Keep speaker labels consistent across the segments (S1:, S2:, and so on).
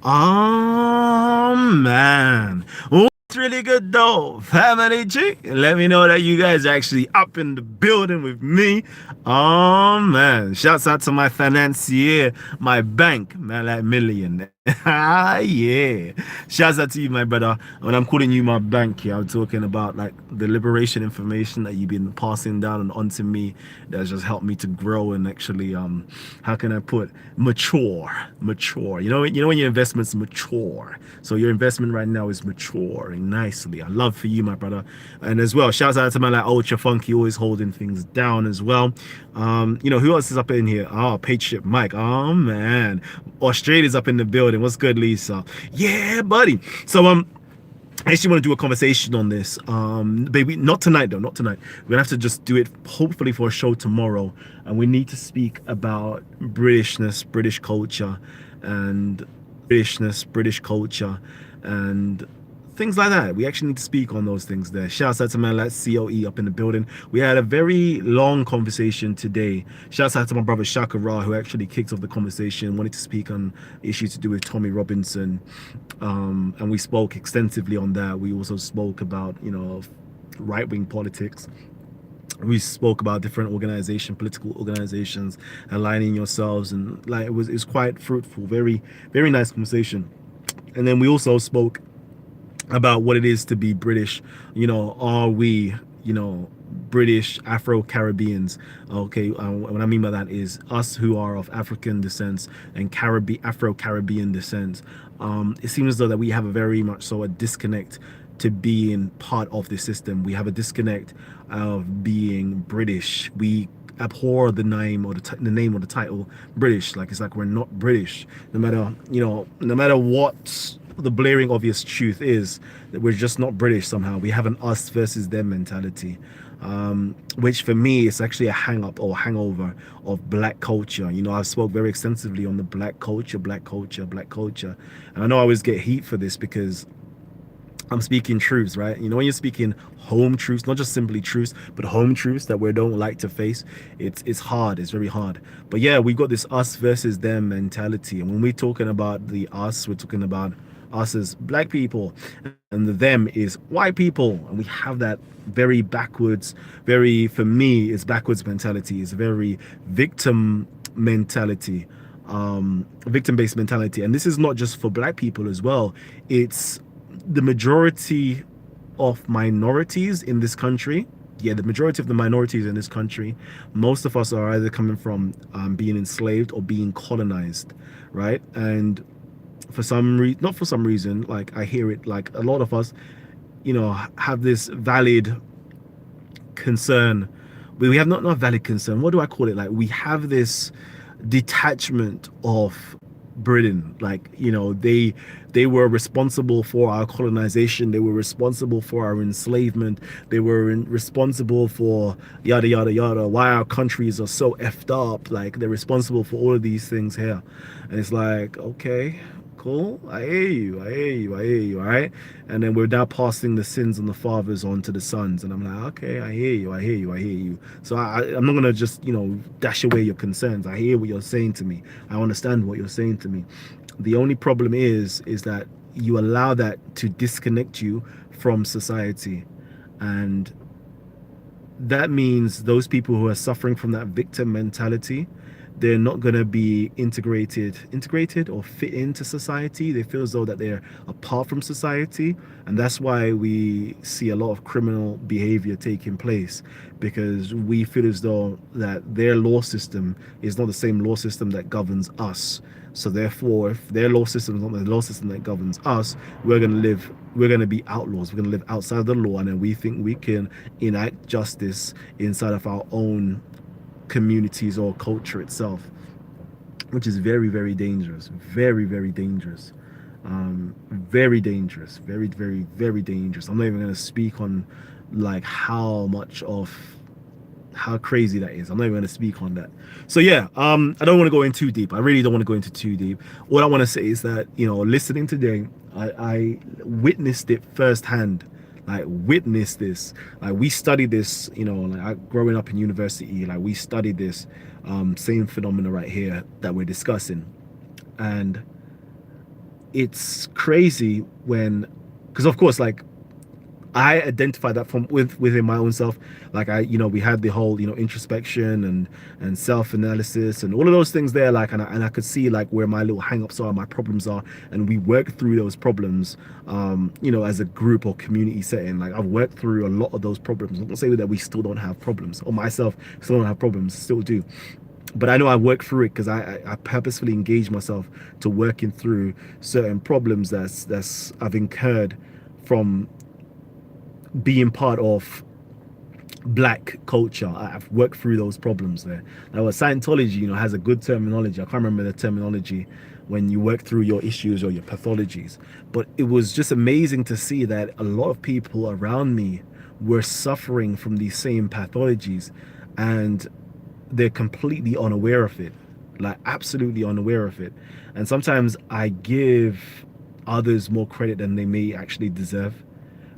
S1: Oh man. What's really good though, family G? Let me know that you guys are actually up in the building with me. Oh man. Shouts out to my financier, my bank, man, like million. Yeah. Shouts out to you, my brother. When I'm calling you my bank here, I'm talking about like the liberation information that you've been passing down and onto me that's just helped me to grow and actually how can I put mature. You know when your investments mature. So your investment right now is maturing nicely. I love for you, my brother. And as well, shouts out to my like Ultra Funky, always holding things down as well. Who else is up in here? Oh, Patriot Mike. Oh man. Australia's up in the building. What's good, Lisa? Yeah, buddy. So I actually want to do a conversation on this. Baby, not tonight though, not tonight. We're gonna have to just do it hopefully for a show tomorrow. And we need to speak about Britishness, British culture, and British culture, and things like that. We actually need to speak on those things there. Shouts out to man like COE up in the building. We had a very long conversation today. Shouts out to my brother Shaka Ra, who actually kicked off the conversation, wanted to speak on issues to do with Tommy Robinson. And we spoke extensively on that. We also spoke about, right-wing politics. We spoke about different political organizations, aligning yourselves, and like it was quite fruitful, very, very nice conversation. And then we also spoke about what it is to be British. Are we, British Afro-Caribbeans? Okay, what I mean by that is us who are of African descent and Afro-Caribbean descent. It seems as though that we have a very much so a disconnect to being part of the system. We have a disconnect of being British. We abhor the name or the name or the title British. Like it's like we're not British, no matter what the blaring obvious truth is, that we're just not British somehow. We have an us versus them mentality, which for me is actually a hang up or hangover of black culture. I've spoke very extensively on the black culture, and I know I always get heat for this because I'm speaking truths, right? When you're speaking home truths, not just simply truths, but home truths that we don't like to face, it's hard. It's very hard. But yeah, we got this us versus them mentality. And when we're talking about the us, we're talking about us as black people, and the them is white people. And we have that very backwards, for me, it's backwards mentality. It's very victim mentality, victim-based mentality. And this is not just for black people as well. It's the majority of minorities in this country. Yeah, the majority of the minorities in this country, most of us are either coming from being enslaved or being colonized, right? And for some reason, not for some reason, like I hear it, like a lot of us, have this valid concern. We have not valid concern. What do I call it? Like we have this detachment of Britain. Like, they were responsible for our colonization. They were responsible for our enslavement. They were responsible for yada yada yada. Why our countries are so effed up. Like they're responsible for all of these things here. And it's like, okay, cool. I hear you. All right. And then we're now passing the sins on the fathers onto the sons. And I'm like, okay, I hear you. So I'm not gonna just, dash away your concerns. I hear what you're saying to me. I understand what you're saying to me. The only problem is that you allow that to disconnect you from society. And that means those people who are suffering from that victim mentality, they're not going to be integrated or fit into society. They feel as though that they're apart from society, and that's why we see a lot of criminal behavior taking place, because we feel as though that their law system is not the same law system that governs us. So therefore, if their law system is not the law system that governs us, we're going to be outlaws. We're going to live outside of the law, and then we think we can enact justice inside of our own communities or culture itself, which is very, very dangerous. Very, very dangerous. Very dangerous. Very, very, very dangerous. I'm not even going to speak on like how crazy that is. I'm not even going to speak on that. So yeah, I don't want to go in too deep. I really don't want to go into too deep. What I want to say is that, listening today, I witnessed it firsthand. Like witness this. Like we studied this, growing up in university, like we studied this same phenomena right here that we're discussing. And it's crazy when, because of course, like I identify that from within my own self. Like we had the whole, introspection and self analysis and all of those things there. Like, and I could see like where my little hang-ups are, my problems are, and we work through those problems. As a group or community setting. Like I've worked through a lot of those problems. I'm not saying that we still don't have problems, or myself still don't have problems, still do. But I know I work through it because I purposefully engage myself to working through certain problems that's I've incurred from being part of black culture. I've worked through those problems there. Now, Scientology, has a good terminology. I can't remember the terminology when you work through your issues or your pathologies. But it was just amazing to see that a lot of people around me were suffering from these same pathologies, and they're completely unaware of it, like absolutely unaware of it. And sometimes I give others more credit than they may actually deserve.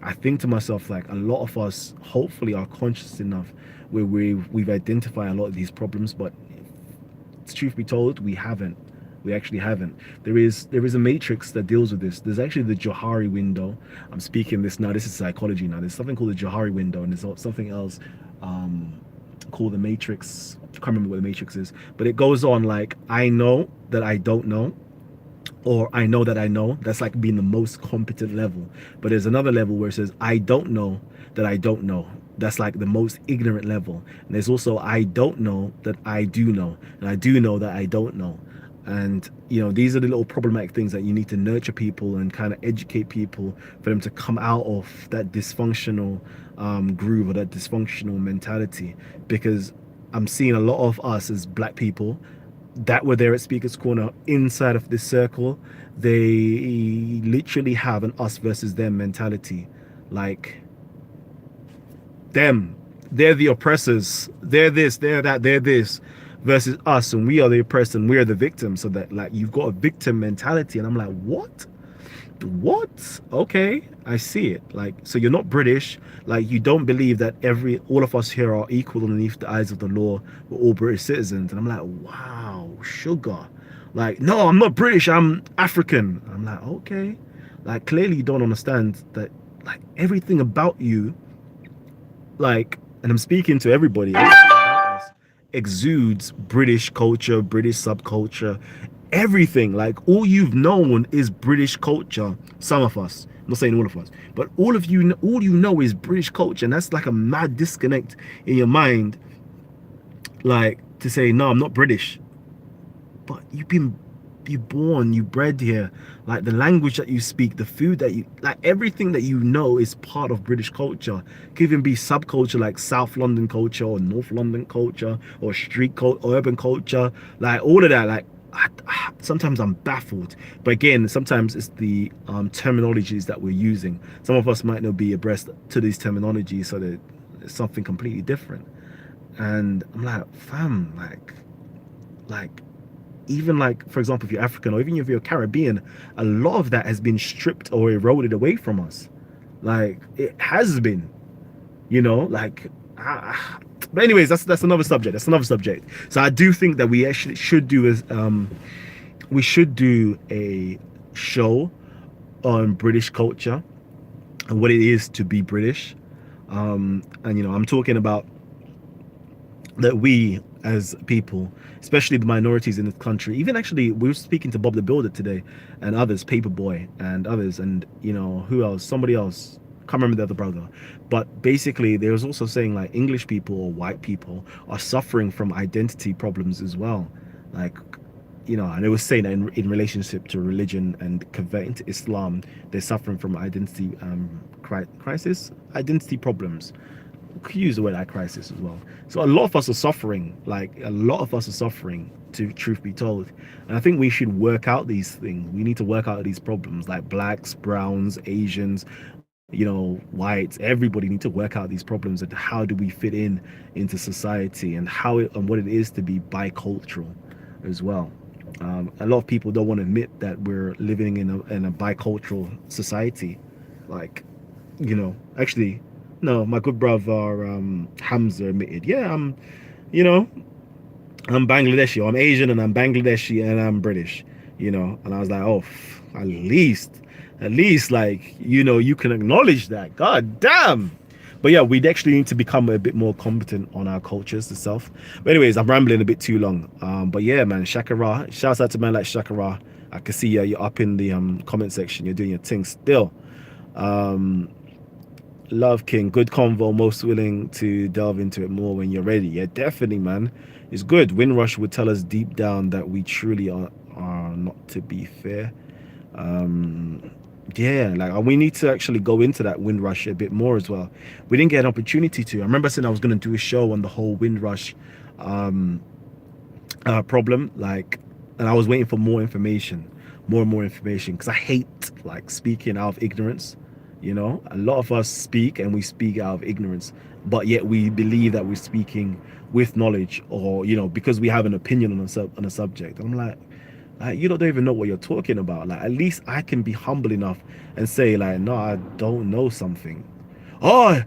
S1: I think to myself, like, a lot of us hopefully are conscious enough where we've identified a lot of these problems, but truth be told, we haven't. We actually haven't. There is a matrix that deals with this. There's actually the Johari window. I'm speaking this now. This is psychology now. There's something called the Johari window, and there's something else called the matrix. I can't remember what the matrix is, but it goes on like, I know that I don't know, or I know that I know. That's like being the most competent level. But there's another level where it says I don't know that I don't know. That's like the most ignorant level. And there's also I don't know that I do know, and I do know that I don't know. And these are the little problematic things that you need to nurture people and kind of educate people for them to come out of that dysfunctional groove, or that dysfunctional mentality. Because I'm seeing a lot of us as black people that were there at Speaker's Corner inside of this circle, they literally have an us versus them mentality. Like, them, they're the oppressors, they're this, they're that, they're this, versus us, and we are the oppressed and we're the victims. So that, like, you've got a victim mentality, and I'm like, what? Okay, I see it. Like, so you're not British. Like, you don't believe that all of us here are equal underneath the eyes of the law. We're all British citizens. And I'm like, wow, sugar. Like, no, I'm not British, I'm African. I'm like, okay. Like, clearly you don't understand that, like, everything about you, like, and I'm speaking to everybody, everything about us exudes British culture, British subculture, everything. Like, all you've known is British culture. Some of us, I'm not saying all of us, but all you know is British culture. And that's like a mad disconnect in your mind, like, to say, no, I'm not British. But you born, you bred here. Like, the language that you speak, the food that you like, everything that you know is part of British culture. It could even be subculture, like South London culture or North London culture or street culture or urban culture, like all of that. Like, sometimes I'm baffled. But again, sometimes it's the terminologies that we're using. Some of us might not be abreast to these terminologies, so that it's something completely different. And I'm like, fam, like even, like, for example, if you're African or even if you're Caribbean, a lot of that has been stripped or eroded away from us. Like, it has been, like, but anyways, that's another subject. That's another subject. So I do think that we actually should do a show on British culture and what it is to be British. And I'm talking about that we as people, especially the minorities in this country, even actually we were speaking to Bob the Builder today and others, Paperboy and others, and who else, somebody else, can't remember the other brother, but basically they was also saying, like, English people or white people are suffering from identity problems as well. Like, and they were saying that in relationship to religion and converting to Islam, they're suffering from identity crisis, identity problems. Could use the word like crisis as well. So a lot of us are suffering, like, a lot of us are suffering, to truth be told. And I think we should work out these things. We need to work out these problems, like blacks, browns, Asians, whites, everybody need to work out these problems, and how do we fit into society, and and what it is to be bicultural as well. A lot of people don't want to admit that we're living in a bicultural society. Like, actually, no, my good brother Hamza admitted, yeah, I'm Bangladeshi, or I'm Asian and I'm Bangladeshi and I'm British, and I was like, oh, at least, like, you know, you can acknowledge that. God damn. But yeah, we'd actually need to become a bit more competent on our cultures itself. But anyways, I'm rambling a bit too long. But yeah, man, Shakara. Shouts out to man like Shakara. I can see you're up in the comment section. You're doing your thing still. Um, Love King, good convo. Most willing to delve into it more when you're ready. Yeah, definitely, man. It's good. Windrush would tell us deep down that we truly are not, to be fair. Um, yeah, like we need to actually go into that Windrush a bit more as well. We didn't get an opportunity to. I remember saying I was going to do a show on the whole Windrush um, problem, like, and I was waiting for more information, more and more information, because I hate like speaking out of ignorance. You know, a lot of us speak and we speak out of ignorance, but yet we believe that we're speaking with knowledge, or you know, because we have an opinion on a subject. And I'm like, you don't even know what you're talking about. Like, at least I can be humble enough and say, like, no, I don't know something. Oh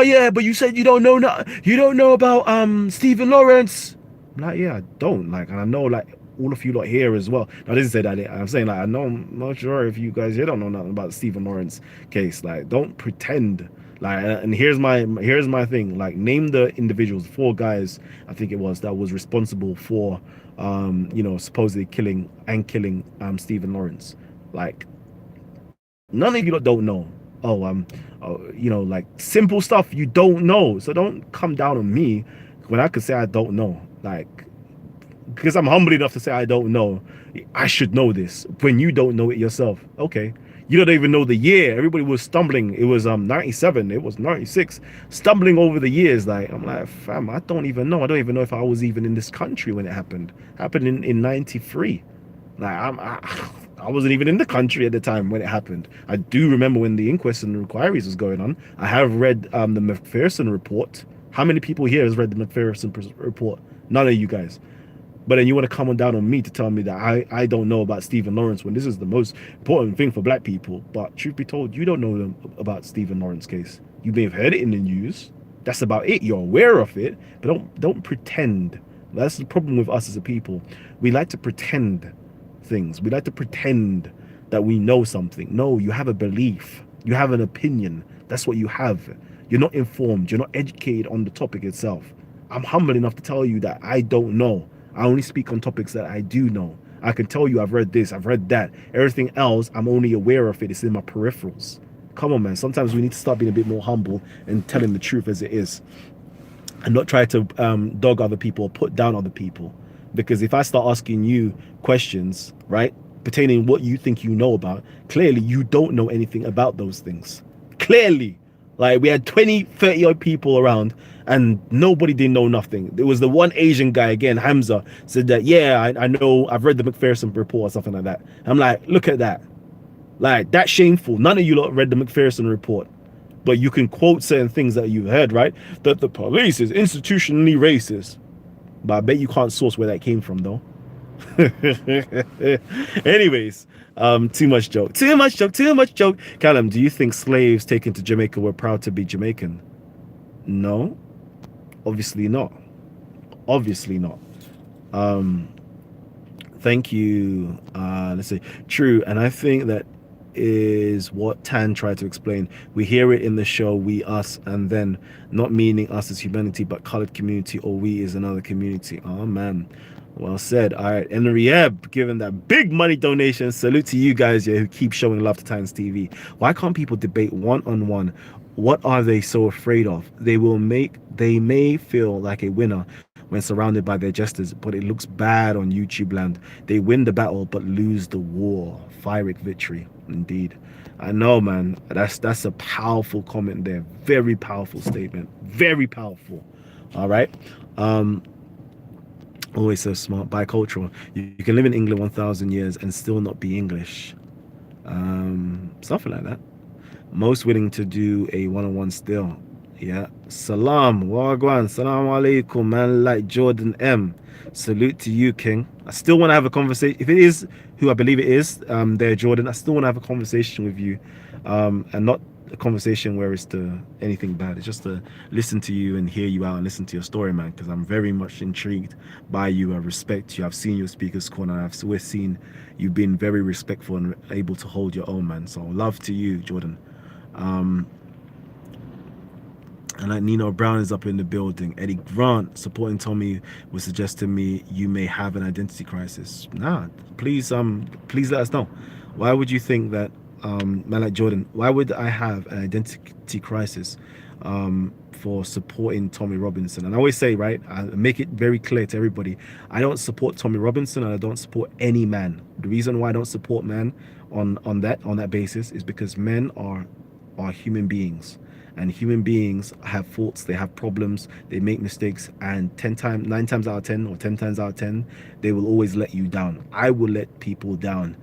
S1: yeah, but you said you don't know, you don't know about Stephen Lawrence. I'm like, yeah, I don't. Like, and I know, like, all of you lot here as well. Now, I didn't say that. I'm saying, like, I know, I'm not sure if you guys here don't know nothing about the Stephen Lawrence case. Like, don't pretend. Like, and here's my thing. Like, name the individuals, 4 guys, I think it was, that was responsible for, you know, supposedly killing Stephen Lawrence. Like, none of you lot don't know. You know, like, simple stuff you don't know. So don't come down on me when I could say I don't know. Like, because I'm humble enough to say I don't know, I should know this when you don't know it yourself. Okay, you don't even know the year. Everybody was stumbling. It was 97, it was 96, stumbling over the years. Like, I'm like, fam, I don't even know. I don't even know if I was even in this country when it happened in 93. Like, I wasn't even in the country at the time when it happened. I do remember when the inquest and inquiries was going on. I have read the McPherson report. How many people here has read the McPherson report? None of you guys. But then you want to come on down on me to tell me that I don't know about Stephen Lawrence when this is the most important thing for black people. But truth be told, you don't know about Stephen Lawrence case. You may have heard it in the news. That's about it. You're aware of it, but don't pretend. That's the problem with us as a people. We like to pretend things. We like to pretend that we know something. No, you have a belief. You have an opinion. That's what you have. You're not informed. You're not educated on the topic itself. I'm humble enough to tell you that I don't know. I only speak on topics that I do know. I can tell you I've read this, I've read that. Everything else, I'm only aware of it. It's in my peripherals. Come on, man. Sometimes we need to start being a bit more humble and telling the truth as it is, and not try to dog other people or put down other people. Because if I start asking you questions, right, pertaining what you think you know about, clearly you don't know anything about those things. Clearly. Like, we had 20, 30 odd people around and nobody didn't know nothing. There was the one Asian guy, again, Hamza, said that, yeah, I know, I've read the McPherson report or something like that. I'm like, look at that. Like, that's shameful. None of you lot read the McPherson report. But you can quote certain things that you've heard, right? That the police is institutionally racist. But I bet you can't source where that came from, though. Anyways, too much joke. Kalam, do you think slaves taken to Jamaica were proud to be Jamaican? No, obviously not. Thank you. Let's say true, and I think that is what Tan tried to explain. We hear it in the show, we, us, and then not meaning us as humanity, but colored community, or we is another community. Oh man, well said. All right, and Rieb giving that big money donation. Salute to you guys, yeah, who keep showing love to Titans TV. Why can't people debate one-on-one? What are they so afraid of? They may feel like a winner when surrounded by their jesters, but it looks bad on YouTube land. They win the battle but lose the war. Pyrrhic victory, indeed. I know, man. That's a powerful comment there. Very powerful statement. Very powerful. All right. Always so smart. Bicultural. You can live in England 1,000 years and still not be English. Something like that. Most willing to do a one-on-one still. Yeah. Salam. Wagwan. Salam alaikum, man. Like Jordan M. Salute to you, King. I still want to have a conversation. If it is who I believe it is, there, Jordan, I still want to have a conversation with you. And not a conversation where it's to anything bad. It's just to listen to you and hear you out and listen to your story, man, because I'm very much intrigued by you. I respect you. I've seen your speaker's corner. I've always seen you've been very respectful and able to hold your own, man. So love to you, Jordan. Um, and like Nino Brown is up in the building. Eddie Grant supporting Tommy was suggesting me you may have an identity crisis. Nah, please let us know. Why would you think that, man like Jordan? Why would I have an identity crisis for supporting Tommy Robinson? And I always say, right, I make it very clear to everybody, I don't support Tommy Robinson and I don't support any man. The reason why I don't support man on that basis is because men are human beings, and human beings have faults, they have problems, they make mistakes, and 9 times out of 10 or 10 times out of 10 they will always let you down. I will let people down,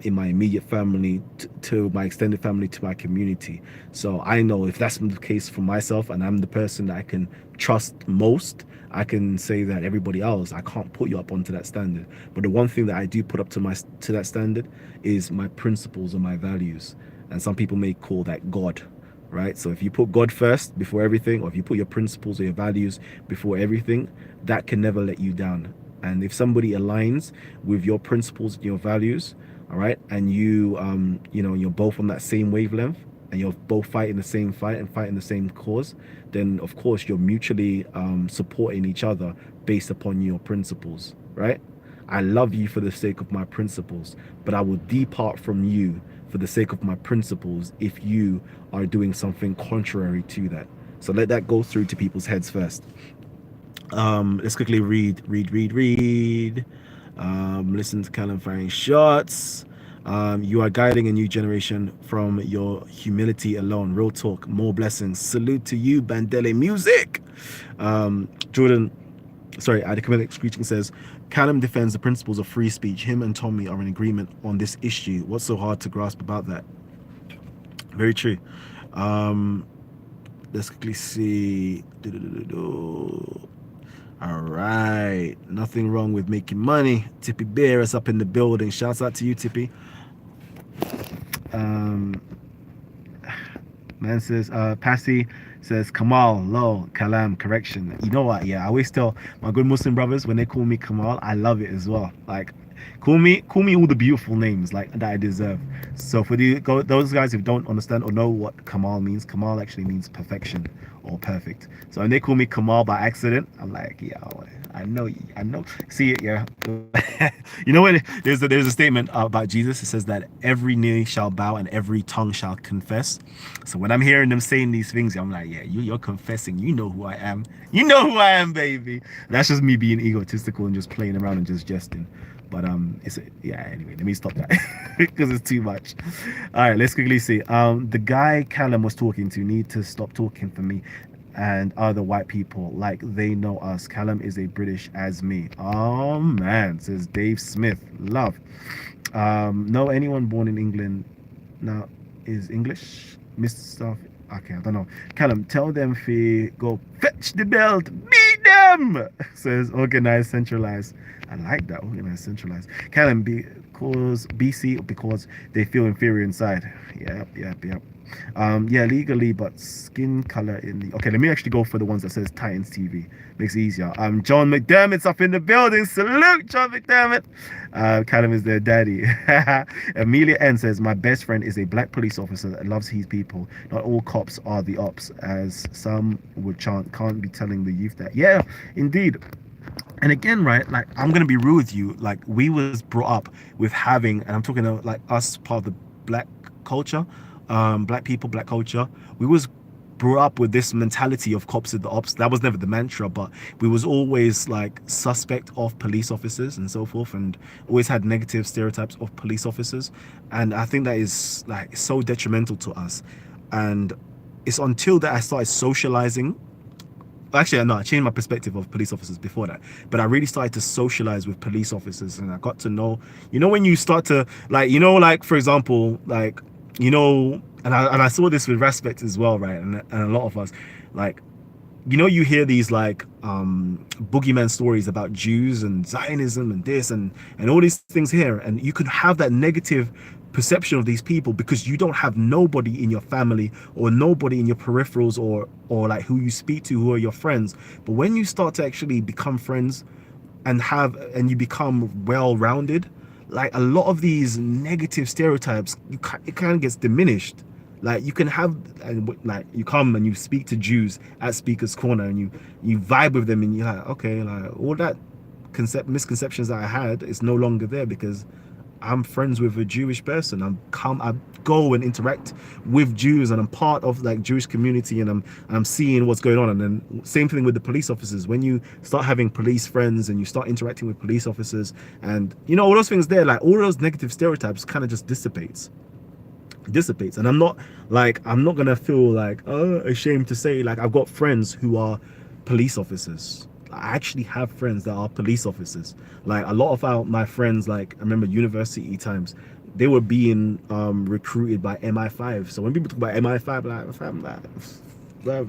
S1: in my immediate family, to my extended family, to my community. So I know if that's the case for myself and I'm the person that I can trust most, I can say that everybody else, I can't put you up onto that standard. But the one thing that I do put up to that standard is my principles and my values. And some people may call that God, right? So if you put God first before everything, or if you put your principles or your values before everything, that can never let you down. And if somebody aligns with your principles and your values, all right, and you you're both on that same wavelength, and you're both fighting the same fight and fighting the same cause, then of course you're mutually supporting each other based upon your principles, right? I love you for the sake of my principles, but I will depart from you for the sake of my principles if you are doing something contrary to that. So let that go through to people's heads first. Let's quickly read. Listen to Kalam firing shots. You are guiding a new generation from your humility alone. Real talk, more blessings. Salute to you, Bandele Music. Jordan, sorry, Adicomic Screeching says, Kalam defends the principles of free speech. Him and Tommy are in agreement on this issue. What's so hard to grasp about that? Very true. Let's quickly see. All right, nothing wrong with making money. Tippy Bear is up in the building. Shouts out to you, Tippy. Man says, Passy says, Kamal, lol, Kalam, correction. You know what? Yeah, I always tell my good Muslim brothers when they call me Kamal, I love it as well. Like, call me all the beautiful names like that I deserve. So for those guys who don't understand or know what Kamal means, Kamal actually means perfection or perfect. So when they call me Kamal by accident, I'm like, yeah, I know. See it, yeah. You know when there's a statement about Jesus. It says that every knee shall bow and every tongue shall confess. So when I'm hearing them saying these things, I'm like, yeah, you're confessing. You know who I am. You know who I am, baby. That's just me being egotistical and just playing around and just jesting. But anyway, let me stop that because it's too much. All right, let's quickly see. The guy Kalam was talking to need to stop talking for me and other white people like they know us. Kalam is a British as me. Oh man, says Dave Smith. Love. No, anyone born in England now is English. Mr. Okay, I don't know. Kalam, tell them if we go fetch the belt, beat them. Says organized, centralized. I like that, organized, centralized. Kalam, because BC, because they feel inferior inside. Yep. Yeah, legally, but skin color in the. Okay, let me actually go for the ones that says Titans TV. Makes it easier. John McDermott's up in the building. Salute, John McDermott. Callum is their daddy. Amelia N says, my best friend is a black police officer that loves his people. Not all cops are the ops, as some would chant. Can't be telling the youth that. Yeah, indeed. And again, right, like, I'm gonna be real with you. Like, we was brought up with having, and I'm talking about like us, part of the black culture, black people, black culture. We was brought up with this mentality of cops are the ops. That was never the mantra, but we was always like suspect of police officers and so forth, and always had negative stereotypes of police officers. And I think that is like so detrimental to us. And it's until that I started socializing. Actually, no, I changed my perspective of police officers before that, but I really started to socialize with police officers, and I got to know, when you start to like, like, for example, like, and I saw this with respect as well, right? And a lot of us, like, you hear these like boogeyman stories about Jews and Zionism and this and all these things here, and you could have that negative perception of these people, because you don't have nobody in your family or nobody in your peripherals, or like who you speak to, who are your friends. But when you start to actually become friends and you become well-rounded, like a lot of these negative stereotypes, it kind of gets diminished. Like you can have, and like you come and you speak to Jews at Speaker's Corner, and you vibe with them, and you're like, okay, like all that misconceptions that I had is no longer there, because I'm friends with a Jewish person. I go and interact with Jews, and I'm part of like Jewish community, and I'm seeing what's going on. And then same thing with the police officers. When you start having police friends and you start interacting with police officers, and you know all those things there, like all those negative stereotypes kind of just dissipates. And I'm not gonna feel like ashamed to say, like, I've got friends who are police officers. I actually have friends that are police officers. Like a lot of my friends, like I remember university times, they were being recruited by MI5. So when people talk about MI5, like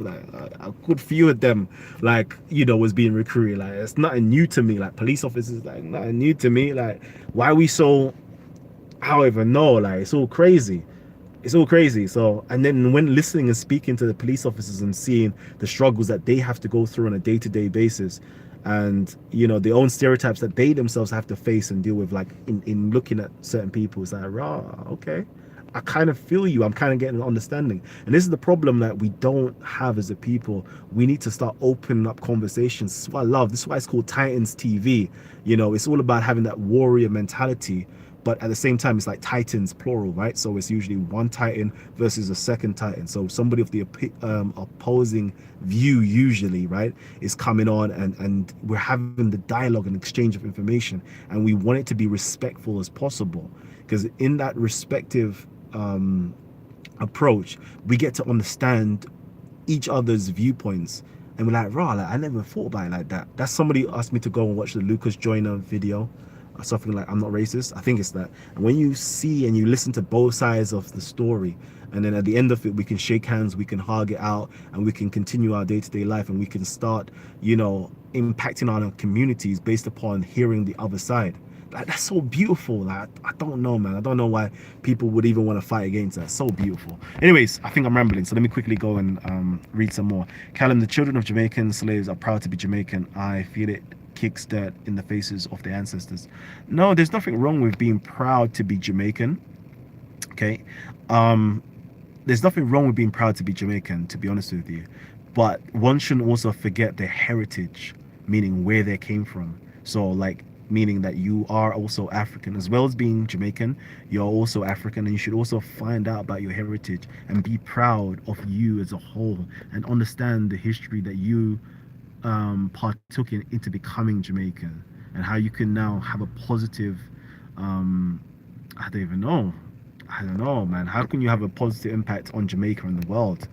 S1: a good few of them, like, you know, was being recruited. Like it's nothing new to me. Like police officers, like nothing new to me. Like why are we so, I don't even know, like it's all crazy. It's all crazy. So, and then when listening and speaking to the police officers and seeing the struggles that they have to go through on a day-to-day basis, and you know, the own stereotypes that they themselves have to face and deal with, like in looking at certain people, it's like, rah, okay, I kind of feel you. I'm kind of getting an understanding. And this is the problem that we don't have as a people. We need to start opening up conversations. This is what I love. This is why it's called Titans TV. You know, it's all about having that warrior mentality, but at the same time, it's like titans plural, right? So it's usually one titan versus a second titan. So somebody of the opposing view usually, right, is coming on, and we're having the dialogue and exchange of information, and we want it to be respectful as possible, because in that respective approach, we get to understand each other's viewpoints. And we're like, rah, like, I never thought about it like that. That's somebody asked me to go and watch the Lucas Joyner video, something like I'm not racist. I think it's that. And when you see and you listen to both sides of the story, and then at the end of it, we can shake hands, we can hug it out, and we can continue our day-to-day life, and we can start, you know, impacting our communities based upon hearing the other side. Like, that's so beautiful. Like, I don't know, man. I don't know why people would even want to fight against that. So beautiful. Anyways, I think I'm rambling, so let me quickly go and read some more. Kalam, the children of Jamaican slaves are proud to be Jamaican. I feel it kicks dirt in the faces of their ancestors. No, there's nothing wrong with being proud to be Jamaican. Okay, there's nothing wrong with being proud to be Jamaican, to be honest with you, but one shouldn't also forget their heritage, meaning where they came from. So like, meaning that you are also African as well as being Jamaican. You're also African, and you should also find out about your heritage and be proud of you as a whole, and understand the history that you partook into becoming Jamaican, and how you can now have a positive I don't know, man, how can you have a positive impact on Jamaica and the world?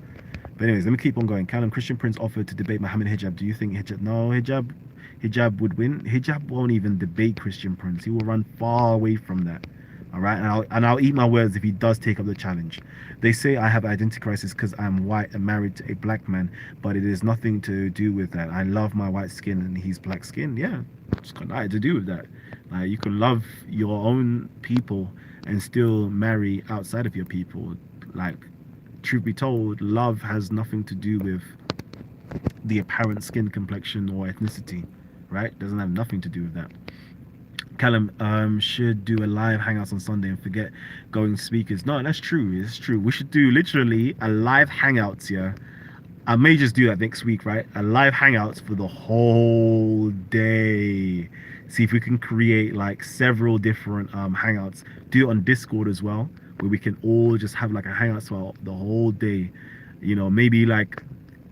S1: But anyways, let me keep on going. Kalam, Christian Prince offered to debate Muhammad Hijab. Do you think hijab? No, hijab would win. Hijab won't even debate Christian Prince. He will run far away from that. All right, and I'll eat my words if he does take up the challenge. They say I have identity crisis because I'm white and married to a black man, but it is nothing to do with that. I love my white skin and he's black skin. Yeah, it's got nothing to do with that. You can love your own people and still marry outside of your people. Like, truth be told, love has nothing to do with the apparent skin complexion or ethnicity, right? Doesn't have nothing to do with that. Kalam, should do a live hangouts on Sunday and forget going speakers. No, that's true. It's true. We should do literally a live hangouts. Yeah, I may just do that next week, right? A live hangouts for the whole day. See if we can create like several different hangouts. Do it on Discord as well, where we can all just have like a hangouts for the whole day. You know, maybe like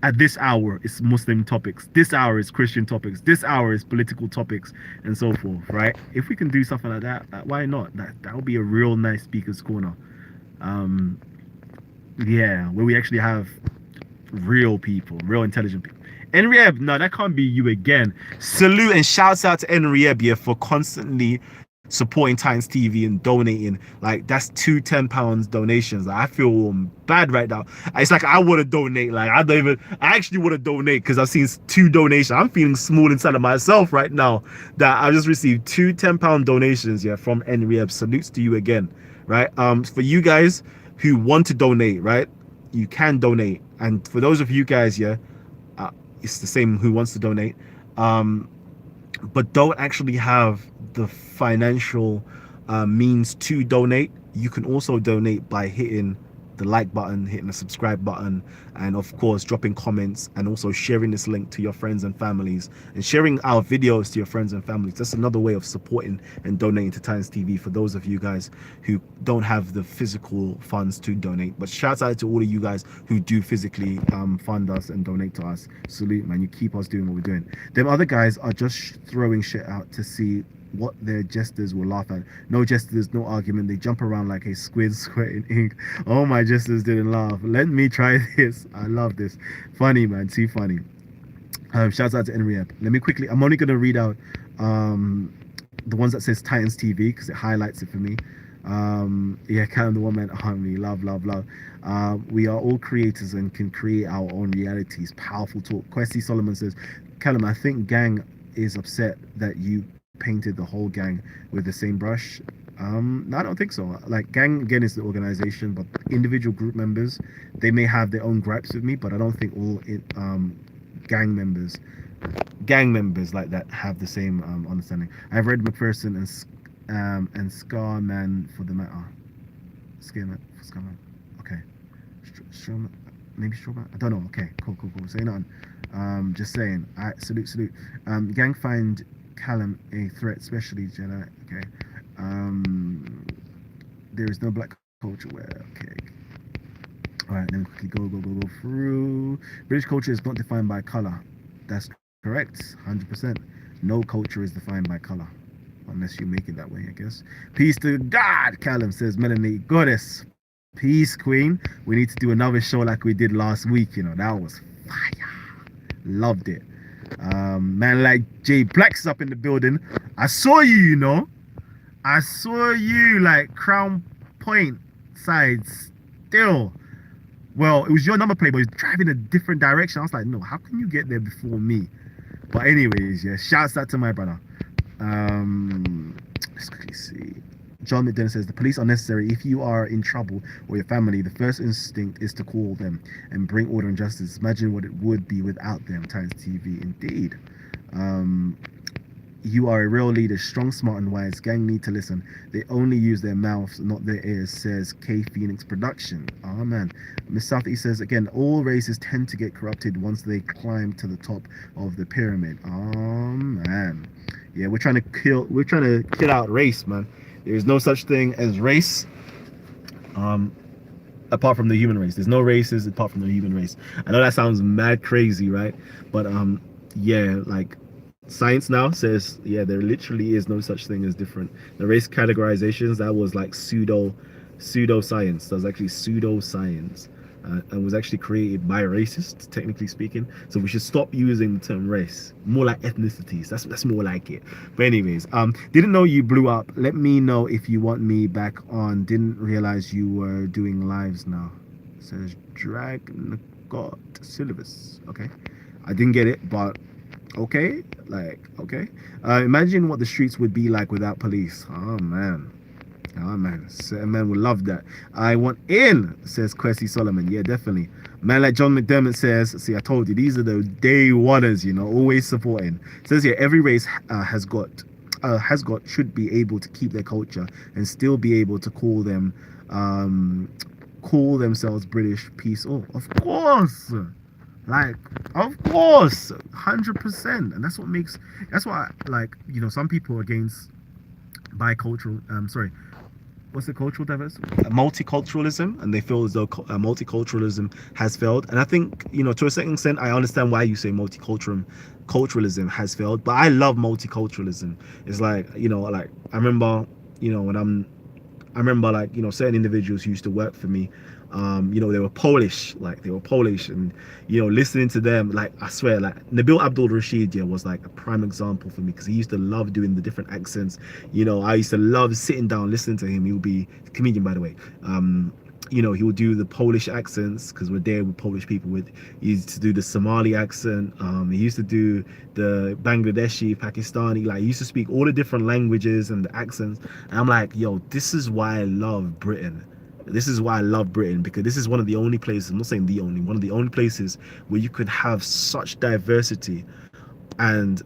S1: at this hour it's Muslim topics, this hour is Christian topics, this hour is political topics, and so forth, right? If we can do something like that, why not? That would be a real nice speaker's corner. Yeah, where we actually have real people, real intelligent people. Enrieb, no, that can't be you again. Salute and shouts out to Enrieb, yeah, for constantly supporting Titans TV and donating. Like, that's two £10 donations. Like, I feel bad right now. It's like I want to donate. Like, I actually want to donate because I've seen 2 donations. I'm feeling small inside of myself right now that I just received 2 £10 donations, yeah, from Enrieb. Salutes to you again. right? For you guys who want to donate, right, you can donate. And for those of you guys, yeah, uh, it's the same who wants to donate. Um, but don't actually have the financial means to donate, you can also donate by hitting the like button, hitting the subscribe button, and of course dropping comments, and also sharing this link to your friends and families, and sharing our videos to your friends and families. That's another way of supporting and donating to Titans TV for those of you guys who don't have the physical funds to donate. But shout out to all of you guys who do physically fund us and donate to us. Salute, man. You keep us doing what we're doing. Them other guys are just throwing shit out to see what their jesters will laugh at. No jesters, no argument. They jump around like a squid sweating ink. Oh, my jesters didn't laugh. Let me try this. I love this. Funny, man. Too funny. Shouts out to Enriab. Let me quickly, I'm only going to read out the ones that says Titans TV because it highlights it for me. Yeah, Kalam, the one man harmony. Love, love, love. We are all creators and can create our own realities. Powerful talk. Questy Solomon says, Kalam, I think gang is upset that you painted the whole gang with the same brush. No, I don't think so. Like, gang again is the organization, but individual group members, they may have their own gripes with me, but I don't think all gang members like that have the same understanding. I've read McPherson and Scarman for the matter. Scarman. Okay. Strawman. Maybe Strawman. I don't know. Okay. Cool. Say nothing. Just saying. Alright. Salute. Gang find Kalam a threat, especially Jedi. Okay. There is no black culture where. Okay. All right. Then quickly go through. British culture is not defined by color. That's correct. 100%. No culture is defined by color, unless you make it that way, I guess. Peace to God. Kalam says, Melanie Goddess. Peace, Queen. We need to do another show like we did last week. You know, that was fire. Loved it. Man like Jay Black's up in the building. I saw you, you know. I saw you like Crown Point side still. Well, it was your number plate, but he was driving a different direction. I was like, no, how can you get there before me? But anyways, yeah, shouts out to my brother. Let's quickly see. John McDonough says, the police are necessary. If you are in trouble or your family, the first instinct is to call them and bring order and justice. Imagine what it would be without them. Titans TV, indeed. You are a real leader, strong, smart, and wise. Gang need to listen. They only use their mouths, not their ears, says K Phoenix Production. Oh, man. Miss Southeast says, again, all races tend to get corrupted once they climb to the top of the pyramid. Oh, man. Yeah, we're trying to kill out race, man. There's no such thing as race apart from the human race. There's no races apart from the human race. I know that sounds mad crazy, right? But yeah, like science now says, yeah, there literally is no such thing as different. The race categorizations, that was like pseudo science. That was actually pseudo science. And was actually created by racists, technically speaking. So we should stop using the term race. More like ethnicities. That's more like it. But anyways, didn't know you blew up. Let me know if you want me back on. Didn't realize you were doing lives now. It says Drag God Syllabus. Okay, I didn't get it, but okay. Like, okay. Imagine what the streets would be like without police. Oh man. Oh man, certain men will love that. I want in, says Questy Solomon. Yeah, definitely. Man like John McDermott says, see, I told you, these are the day oneers, you know, always supporting. Says here, every race should be able to keep their culture and still be able to call themselves British peace. Oh, of course. Like, of course, 100%. And that's why, like, you know, some people are against what's the cultural diversity? Multiculturalism, and they feel as though multiculturalism has failed. And I think, you know, to a certain extent, I understand why you say multiculturalism has failed. But I love multiculturalism. It's like, you know, like I remember, you know, like, you know, certain individuals who used to work for me. You know, they were Polish, and, you know, listening to them, like, I swear, like, Nabil Abdul Rashid, yeah, was like a prime example for me, because he used to love doing the different accents. You know, I used to love sitting down, listening to him. He would be a comedian, by the way. he would do the Polish accents because we're there with Polish people. He used to do the Somali accent. He used to do the Bangladeshi, Pakistani. Like, he used to speak all the different languages and the accents. And I'm like, yo, this is why I love Britain. This is why I love Britain, because this is one of the only places, I'm not saying the only, one of the only places where you could have such diversity. And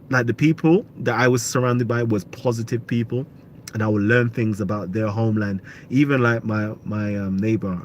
S1: like, the people that I was surrounded by was positive people, and I would learn things about their homeland. Even like my neighbor,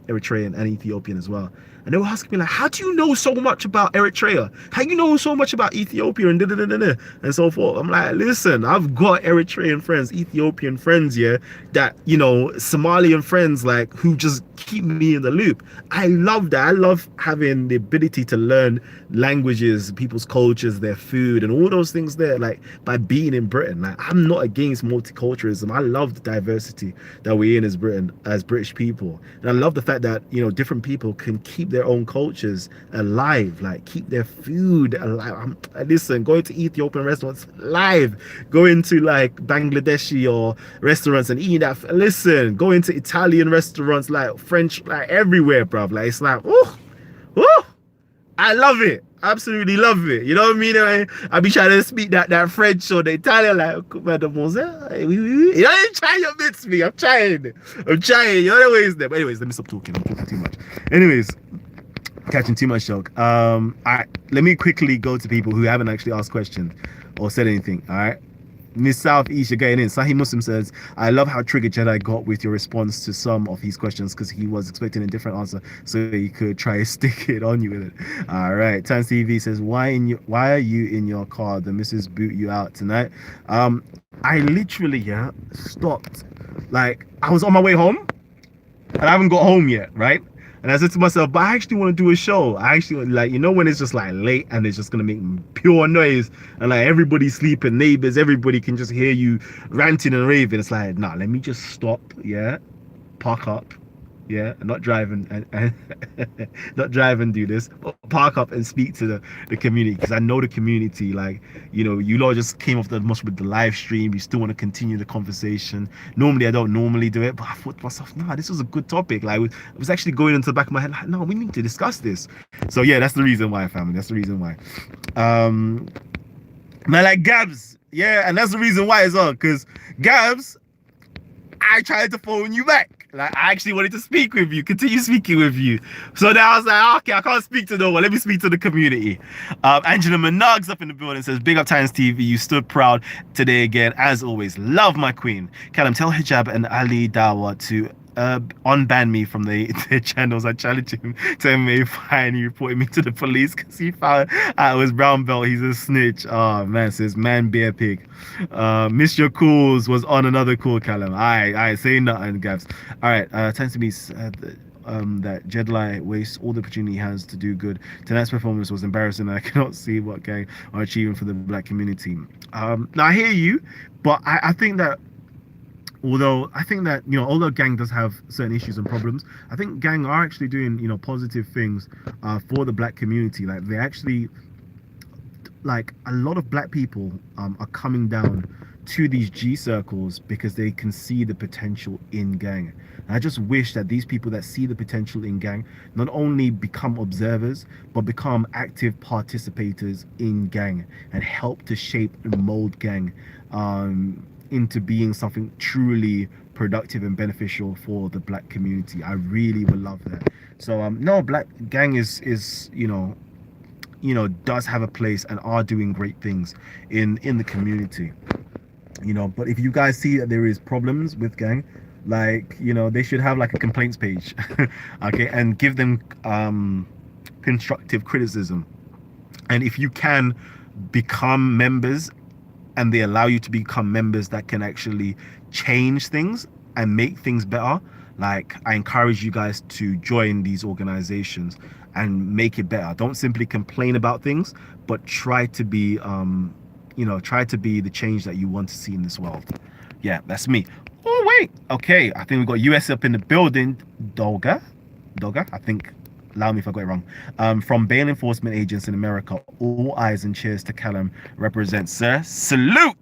S1: Eritrean and Ethiopian as well. And they were asking me like, how do you know so much about Eritrea? How you know so much about Ethiopia and and so forth? I'm like, listen, I've got Eritrean friends, Ethiopian friends, yeah, that, Somalian friends, like, who just keep me in the loop. I love that. I love having the ability to learn languages, people's cultures, their food, and all those things there, like, by being in Britain. Like, I'm not against multiculturalism. I love the diversity that we're in as Britain, as British people. And I love the fact that, different people can keep their own cultures alive, like keep their food alive. Listen, going to Ethiopian restaurants live, going to like Bangladeshi or restaurants and eating that. Listen, going to Italian restaurants, like French, like everywhere, bruv. Like, it's like, I love it. Absolutely love it. You know what I mean? I be trying to speak that French or the Italian, like, mademoiselle. You know, try your bits, me. I'm trying. You know the ways there. But anyways, let me stop talking. I'm talking too much. Anyways, catching too much shock. Let me quickly go to people who haven't actually asked questions or said anything. All right. Miss Southeast, you're getting in. Sahih Muslim says, I love how triggered Jedi got with your response to some of his questions, because he was expecting a different answer, so he could try to stick it on you with it. All right. Times TV says, why are you in your car? The missus boot you out tonight? I literally stopped. Like, I was on my way home and I haven't got home yet, right? And I said to myself, but I actually want to do a show. I actually, like, when it's just like late and it's just going to make pure noise and like everybody's sleeping, neighbors, everybody can just hear you ranting and raving. It's like, nah, let me just stop, park up, not drive and not drive and do this, but park up and speak to the community, because I know the community, like, you lot just came off the much with the live stream. You still want to continue the conversation. Normally I don't normally do it, but I thought to myself, nah, this was a good topic. Like, it was actually going into the back of my head, like, no, we need to discuss this. So yeah, that's the reason why, family. That's the reason why. Man, like Gabs, and that's the reason why as well, because Gabs, I tried to phone you back. Like, I actually wanted to speak with you, continue speaking with you. So now I was like, okay, I can't speak to no one. Let me speak to the community. Angela Minogue's up in the building, says, big up Times TV. You stood proud today again, as always. Love my queen. Kalam, tell Hijab and Ali Dawa to unban me from their channels. I challenged him to MMA fine. He reported me to the police because he found out it was brown belt. He's a snitch. Oh man, says man bear pig. Miss Your Calls was on another call, Callum. I say nothing, Gabs. All right, tends to be that Jedli wastes all the opportunity he has to do good. Tonight's performance was embarrassing. I cannot see what gang are achieving for the black community. Now I hear you, but I think that although gang does have certain issues and problems, I think gang are actually doing positive things for the black community. Like, they actually, like, a lot of black people are coming down to these G circles because they can see the potential in gang. And I just wish that these people that see the potential in gang not only become observers, but become active participators in gang and help to shape and mold gang into being something truly productive and beneficial for the black community. I really would love that. So no, black gang is does have a place and are doing great things in the community. But if you guys see that there is problems with gang, like, they should have like a complaints page, okay, and give them constructive criticism. And if you can become members and they allow you to become members that can actually change things and make things better, like, I encourage you guys to join these organizations and make it better. Don't simply complain about things, but try to be try to be the change that you want to see in this world. Yeah, that's me. Oh wait, okay, I think we've got US up in the building. Doga, I think, allow me if I got it wrong. From bail enforcement agents in America, all eyes and cheers to Callum represents, sir. Salute.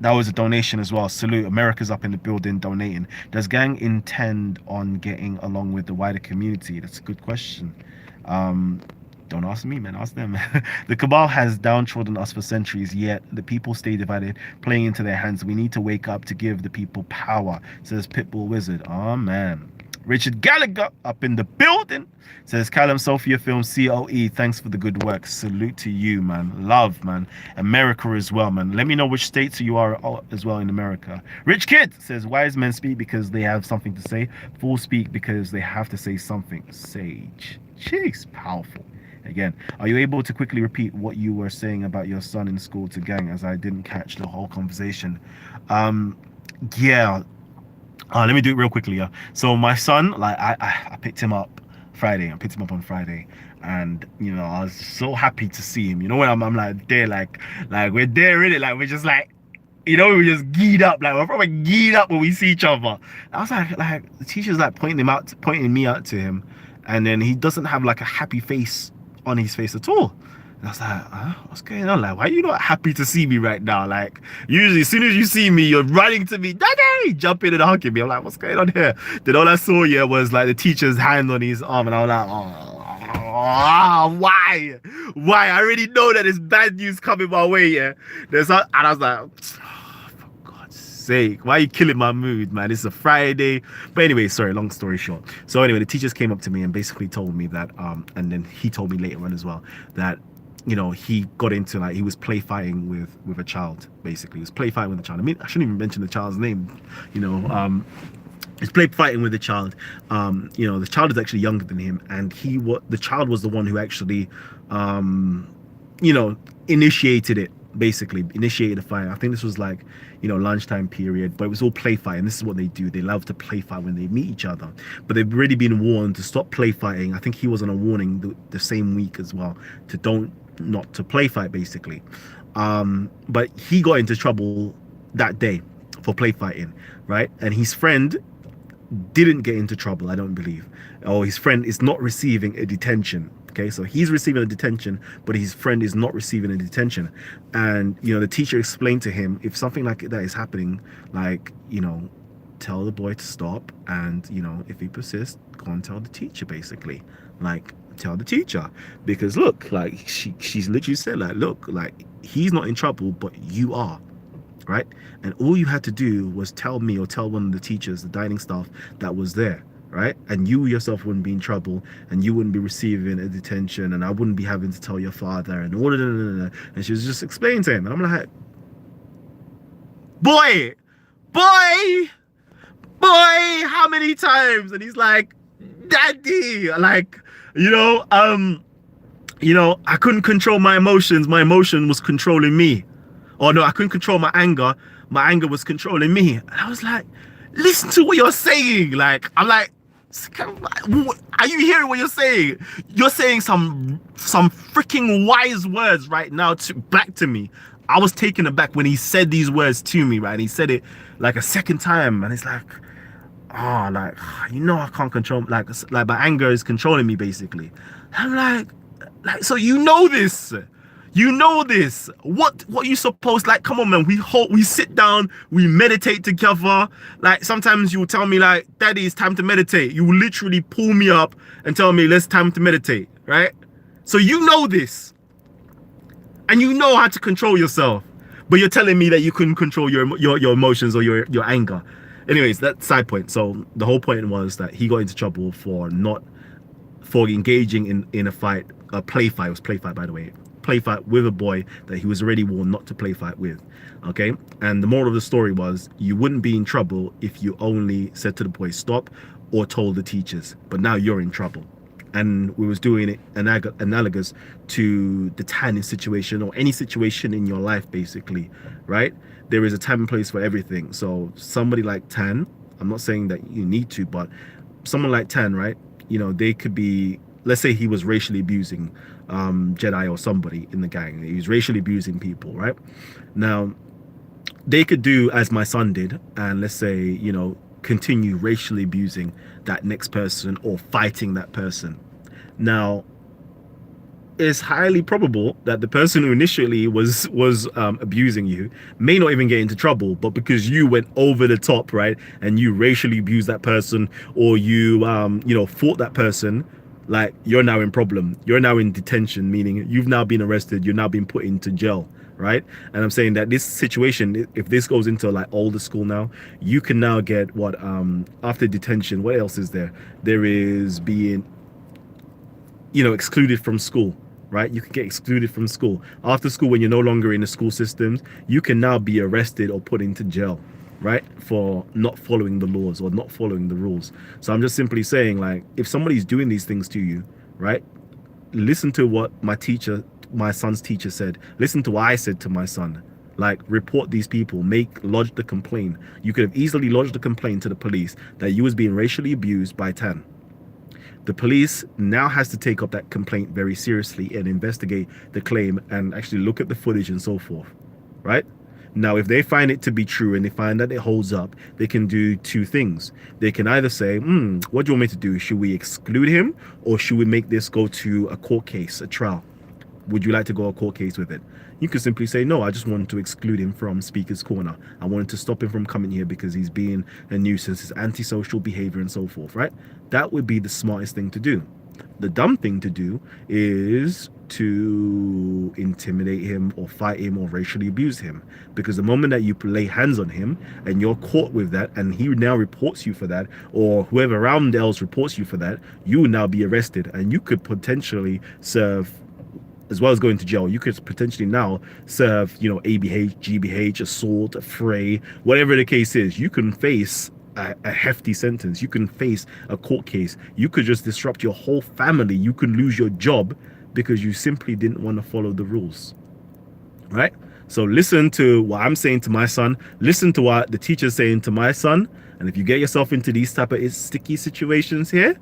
S1: That was a donation as well. Salute. America's up in the building donating. Does gang intend on getting along with the wider community? That's a good question. Um, don't ask me, man. Ask them. The cabal has downtrodden us for centuries, yet the people stay divided, playing into their hands. We need to wake up to give the people power, says Pitbull Wizard. Oh, man. Richard Gallagher up in the building says Kalam Sophia Film COE. Thanks for the good work. Salute to you, man. Love, man. America as well, man. Let me know which states you are as well in America. Rich Kid says wise men speak because they have something to say. Fools speak because they have to say something. Sage. Jeez, powerful. Again, are you able to quickly repeat what you were saying about your son in school to gang, as I didn't catch the whole conversation? Yeah. Let me do it real quickly. Yeah. So my son, like I picked him up Friday. I picked him up on Friday, and I was so happy to see him. When I'm like there, like we're there in it, like we're just like, we just geed up, like we're probably geed up when we see each other. I was like the teacher's like pointing me out to him, and then he doesn't have like a happy face on his face at all. And I was like, what's going on? Like, why are you not happy to see me right now? Like, usually as soon as you see me, you're running to me, daddy, jumping and hugging me. I'm like, what's going on here? Then all I saw, was like the teacher's hand on his arm, and I was like, why? Why? I already know that there's bad news coming my way, yeah. And I was like, for God's sake, why are you killing my mood, man? It's a Friday. But anyway, sorry, long story short. So anyway, the teachers came up to me and basically told me that, and then he told me later on as well, that he got into, like, he was play fighting with a child. Basically, he was play fighting with a child. I mean, I shouldn't even mention the child's name. He's play fighting with the child. The child is actually younger than him, and the child was the one who actually initiated it. Basically initiated a fight. I think this was like lunchtime period, but it was all play fighting. This is what they do. They love to play fight when they meet each other, but they've already been warned to stop play fighting. I think he was on a warning the same week as well, to not to play fight, basically. But he got into trouble that day for play fighting, right? And his friend didn't get into trouble, I don't believe. Or his friend is not receiving a detention. Okay, so he's receiving a detention, but his friend is not receiving a detention. And the teacher explained to him, if something like that is happening, like, tell the boy to stop, and if he persists, go and tell the teacher, basically. Like, tell the teacher, because look, like, she's literally said, like, look, like, he's not in trouble, but you are, right? And all you had to do was tell me, or tell one of the teachers, the dining staff that was there, right? And you yourself wouldn't be in trouble, and you wouldn't be receiving a detention, and I wouldn't be having to tell your father, and all and she was just explaining to him, and I'm like, boy, how many times? And he's like, daddy, like, I couldn't control my emotions. My emotion was controlling me. Or no, I couldn't control my anger. My anger was controlling me. And I was like, listen to what you're saying. Like, I'm like, are you hearing what you're saying? You're saying some freaking wise words right now back to me. I was taken aback when he said these words to me, right? And he said it like a second time, and it's like, I can't control, like my anger is controlling me, basically. I'm like, so this. What you supposed, like, come on, man, we sit down, we meditate together. Like, sometimes you will tell me, like, daddy, it's time to meditate. You will literally pull me up and tell me, let's time to meditate, right? So this, and how to control yourself, but you're telling me that you couldn't control your emotions or your anger. Anyways, that side point. So the whole point was that he got into trouble for engaging in a fight, a play fight. It was play fight, by the way. Play fight with a boy that he was already warned not to play fight with. Okay, and the moral of the story was, you wouldn't be in trouble if you only said to the boy stop, or told the teachers, but now you're in trouble. And we was doing it analogous to the tanning situation, or any situation in your life, basically, right? There is a time and place for everything. So somebody like Tan, I'm not saying that you need to, but someone like Tan, right? They could be, let's say he was racially abusing Jedi or somebody in the gang. He was racially abusing people, right? Now, they could do as my son did, and let's say, continue racially abusing that next person or fighting that person. Now, it's highly probable that the person who initially was abusing you may not even get into trouble, but because you went over the top, right, and you racially abused that person, or you fought that person, like, you're now in problem. You're now in detention, meaning you've now been arrested. You're now being put into jail, right? And I'm saying that this situation, if this goes into like older school now, you can now get what after detention. What else is there? There is being excluded from school, right? You can get excluded from school. After school, when you're no longer in the school systems, you can now be arrested or put into jail, right? For not following the laws or not following the rules. So I'm just simply saying, like, if somebody's doing these things to you, right? Listen to what my son's teacher said. Listen to what I said to my son. Like, report these people, lodge the complaint. You could have easily lodged the complaint to the police that you was being racially abused by Tan. The police now has to take up that complaint very seriously and investigate the claim and actually look at the footage and so forth, right? Now, if they find it to be true and they find that it holds up, they can do two things. They can either say, what do you want me to do? Should we exclude him, or should we make this go to a court case, a trial? Would you like to go a court case with it? You could simply say, no, I just want to exclude him from Speaker's Corner. I wanted to stop him from coming here because he's being a nuisance, his antisocial behavior and so forth, right? That would be the smartest thing to do. The dumb thing to do is to intimidate him or fight him or racially abuse him, because the moment that you lay hands on him and you're caught with that and he now reports you for that, or whoever around else reports you for that, you will now be arrested and you could potentially serve, as well as going to jail, you could potentially now serve, ABH, GBH, assault, affray, whatever the case is. You can face a hefty sentence. You can face a court case. You could just disrupt your whole family. You could lose your job because you simply didn't want to follow the rules, right? So listen to what I'm saying to my son. Listen to what the teacher's saying to my son. And if you get yourself into these type of sticky situations here,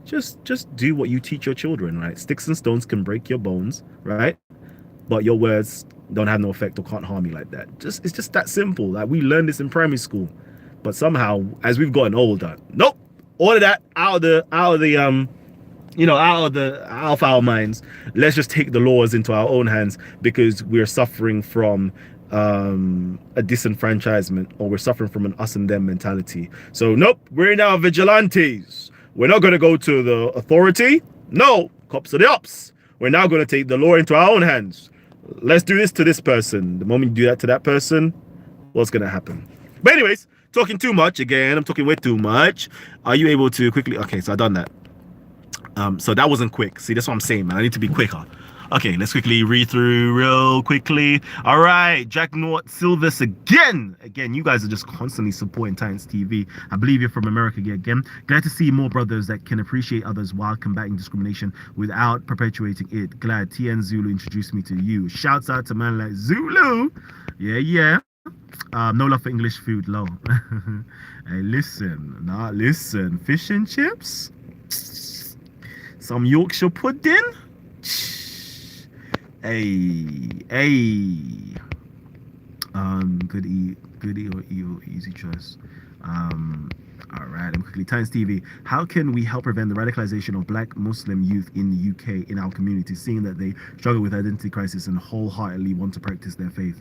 S1: just do what you teach your children, right? Sticks and stones can break your bones, right? But your words don't have no effect or can't harm you like that. It's just that simple. Like, we learned this in primary school, but somehow as we've gotten older, nope, all of that out of our minds. Let's just take the laws into our own hands because we're suffering from a disenfranchisement, or we're suffering from an us and them mentality. So nope, we're now vigilantes. We're not going to go to the authority. No, cops are the ops. We're now going to take the law into our own hands. Let's do this to this person. The moment you do that to that person, what's going to happen? But anyways, talking too much again. I'm talking way too much. Are you able to quickly? Okay, so I've done that. So that wasn't quick. See, that's what I'm saying, man. I need to be quicker. Okay, let's quickly read through real quickly. All right, Jack North Silvis again. Again, you guys are just constantly supporting Titans TV. I believe you're from America again. Glad to see more brothers that can appreciate others while combating discrimination without perpetuating it. Glad TN Zulu introduced me to you. Shouts out to man like Zulu. Yeah. No love for English food, low. Hey, listen. Fish and chips? Some Yorkshire pudding? Hey. Good or evil, easy choice. All right, I'm quickly. Times TV. How can we help prevent the radicalization of Black Muslim youth in the UK, in our community, seeing that they struggle with identity crisis and wholeheartedly want to practice their faith?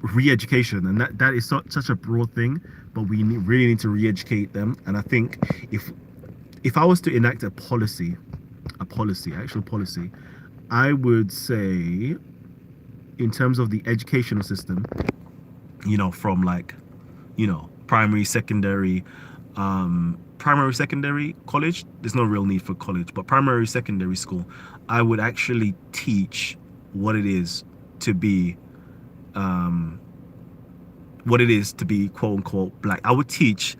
S1: Re-education, and that is such a broad thing, but we really need to re-educate them. And I think if I was to enact a actual policy, I would say, in terms of the educational system, from primary, secondary, college, there's no real need for college, but primary, secondary school, I would actually teach what it is to be quote unquote Black. I would teach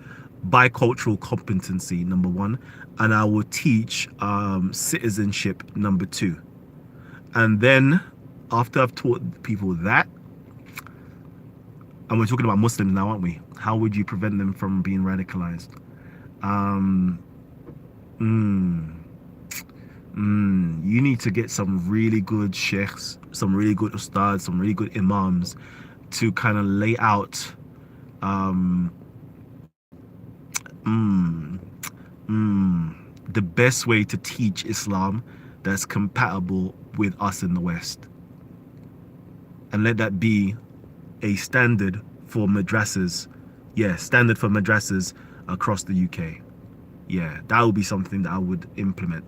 S1: bicultural competency, number one, and I would teach citizenship, number two. And then after I've taught people that, and we're talking about Muslims now, aren't we? How would you prevent them from being radicalized? You need to get some really good sheikhs, some really good ustads, some really good imams to kind of lay out the best way to teach Islam that's compatible with us in the West, and let that be a standard for madrasas. Yeah, standard for madrasas across the UK. Yeah, that would be something that I would implement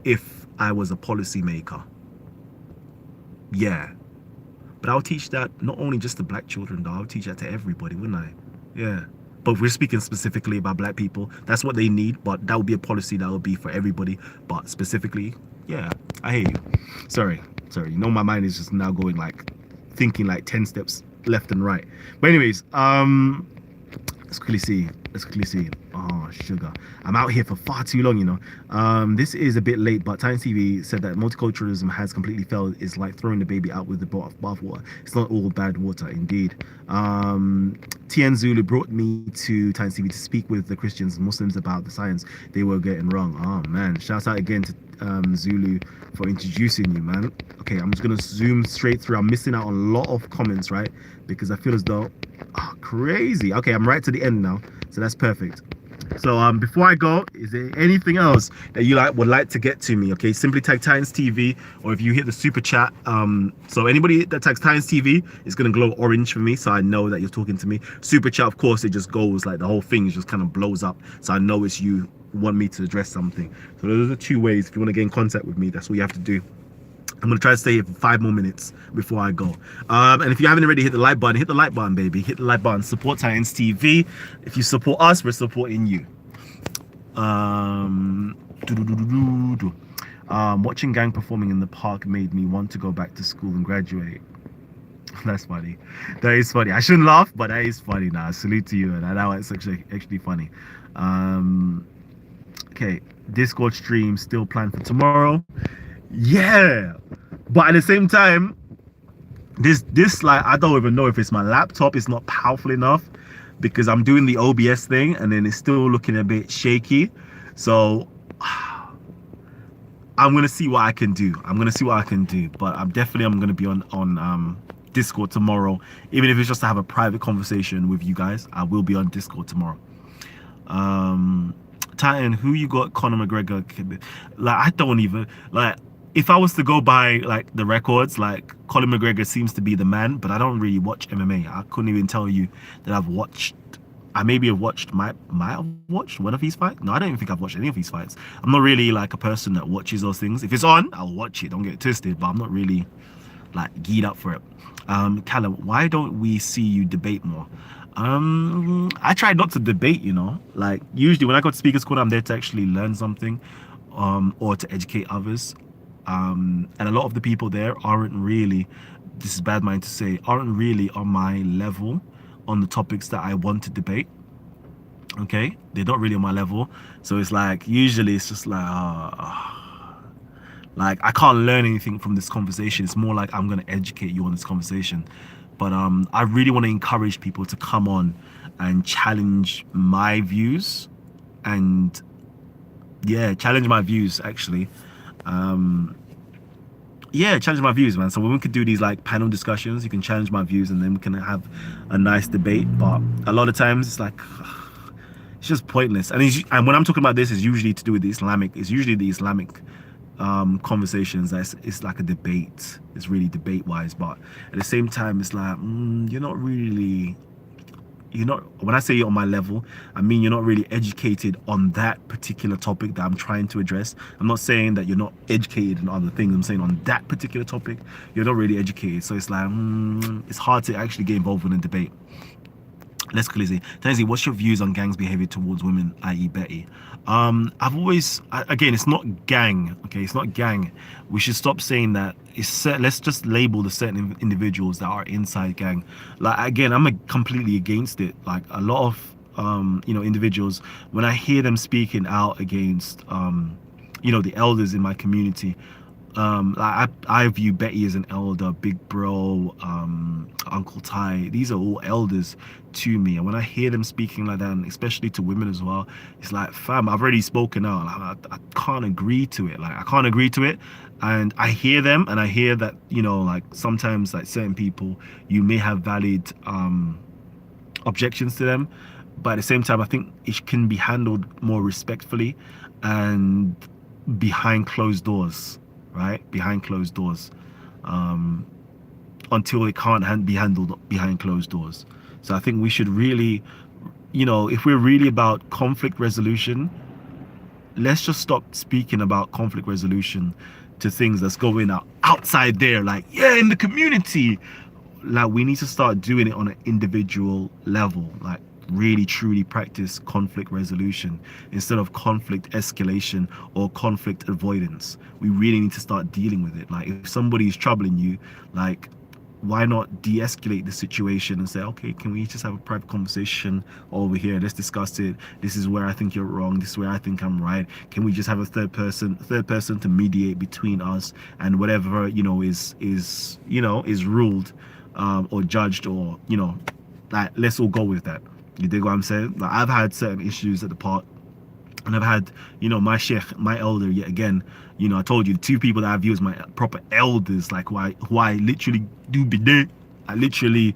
S1: if I was a policymaker. Yeah, but I'll teach that not only just to black children, though. I'll teach that to everybody, wouldn't I? Yeah. But if we're speaking specifically about black people, that's what they need. But that would be a policy that would be for everybody. But specifically, yeah, I hear you. Sorry. You know, my mind is just now going like thinking like 10 steps left and right. But anyways, let's quickly see. Oh, sugar. I'm out here for far too long, you know. This is a bit late, but Times TV said that multiculturalism has completely failed. It's like throwing the baby out with the bathwater. It's not all bad water, indeed. TN Zulu brought me to Times TV to speak with the Christians and Muslims about the science they were getting wrong. Oh, man. Shouts out again to Zulu for introducing you, man. Okay, I'm just going to zoom straight through. I'm missing out on a lot of comments, right? Because I feel as though... Oh, crazy. Okay, I'm right to the end now. So that's perfect. So before I go, is there anything else that you would like to get to me? Okay, simply tag Times TV, or if you hit the super chat, so anybody that tags Times TV is going to glow orange for me, so I know that you're talking to me. Super chat, of course, it just goes like the whole thing just kind of blows up, so I know it's you want me to address something. So those are 2 ways. If you want to get in contact with me, that's what you have to do. I'm gonna try to stay here for 5 more minutes before I go. And if you haven't already hit the like button, hit the like button, baby. Hit the like button. Support Titans TV. If you support us, we're supporting you. Watching gang performing in the park made me want to go back to school and graduate. That's funny. That is funny. I shouldn't laugh, but that is funny. Now, salute to you. And that was actually funny. Okay, Discord stream still planned for tomorrow. Yeah, but at the same time, this like, I don't even know if it's my laptop. It's not powerful enough because I'm doing the OBS thing and then it's still looking a bit shaky. So I'm gonna see what I can do. But I'm gonna be on Discord tomorrow, even if it's just to have a private conversation with you guys. I will be on Discord tomorrow. Titan, who you got? Conor McGregor? Like, I don't even like. If I was to go by like the records, like Conor McGregor seems to be the man, but I don't really watch MMA. I couldn't even tell you that I've watched. I maybe have watched, might have watched one of his fights. No, I don't even think I've watched any of his fights. I'm not really like a person that watches those things. If it's on, I'll watch it. Don't get it twisted, but I'm not really like geared up for it. Kalam, why don't we see you debate more? I try not to debate, you know. Like usually when I go to speaker school, I'm there to actually learn something, or to educate others. And a lot of the people there aren't really, this is bad mind to say, aren't really on my level on the topics that I want to debate. Okay, they're not really on my level. So it's like, usually it's just like I can't learn anything from this conversation. It's more like I'm going to educate you on this conversation. But I really want to encourage people to come on and challenge my views, and yeah, challenge my views actually. Yeah, challenge my views, man. So when we could do these like panel discussions, you can challenge my views and then we can have a nice debate. But a lot of times it's like, it's just pointless. And when I'm talking about this, it's usually to do with the Islamic, conversations. It's like a debate. It's really debate wise, but at the same time it's like, you're not, when I say you're on my level, I mean you're not really educated on that particular topic that I'm trying to address. I'm not saying that you're not educated in other things. I'm saying on that particular topic you're not really educated. So it's like, it's hard to actually get involved in a debate. Let's quickly see. Tansy, what's your views on gangs' behavior towards women, i.e. Betty? I've always, again, it's not gang, okay? It's not gang. We should stop saying that. Let's just label the certain individuals that are inside gang. Like, again, I'm completely against it. Like, a lot of, individuals, when I hear them speaking out against, the elders in my community, I view Betty as an elder, Big Bro, Uncle Ty. These are all elders to me, and when I hear them speaking like that, and especially to women as well, it's like, fam, I've already spoken out. Like, I can't agree to it. Like, I can't agree to it. And I hear them, and I hear that, like sometimes like certain people, you may have valid objections to them, but at the same time, I think it can be handled more respectfully. And behind closed doors, right? Behind closed doors, until it can't be handled behind closed doors. So I think we should really, if we're really about conflict resolution, let's just stop speaking about conflict resolution to things that's going outside there, like, yeah, in the community. Like, we need to start doing it on an individual level, like really truly practice conflict resolution instead of conflict escalation or conflict avoidance. We really need to start dealing with it. Like, if somebody is troubling you, like, why not de-escalate the situation and say, okay, can we just have a private conversation over here? Let's discuss it. This is where I think you're wrong. This is where I think I'm right. Can we just have a third person to mediate between us, and whatever, is ruled, or judged, or, like, let's all go with that. You dig what I'm saying? Like, I've had certain issues at the park, and I've had, my sheikh, my elder, yet again, I told you, the two people that I view as my proper elders, like who I literally do bideh, I literally,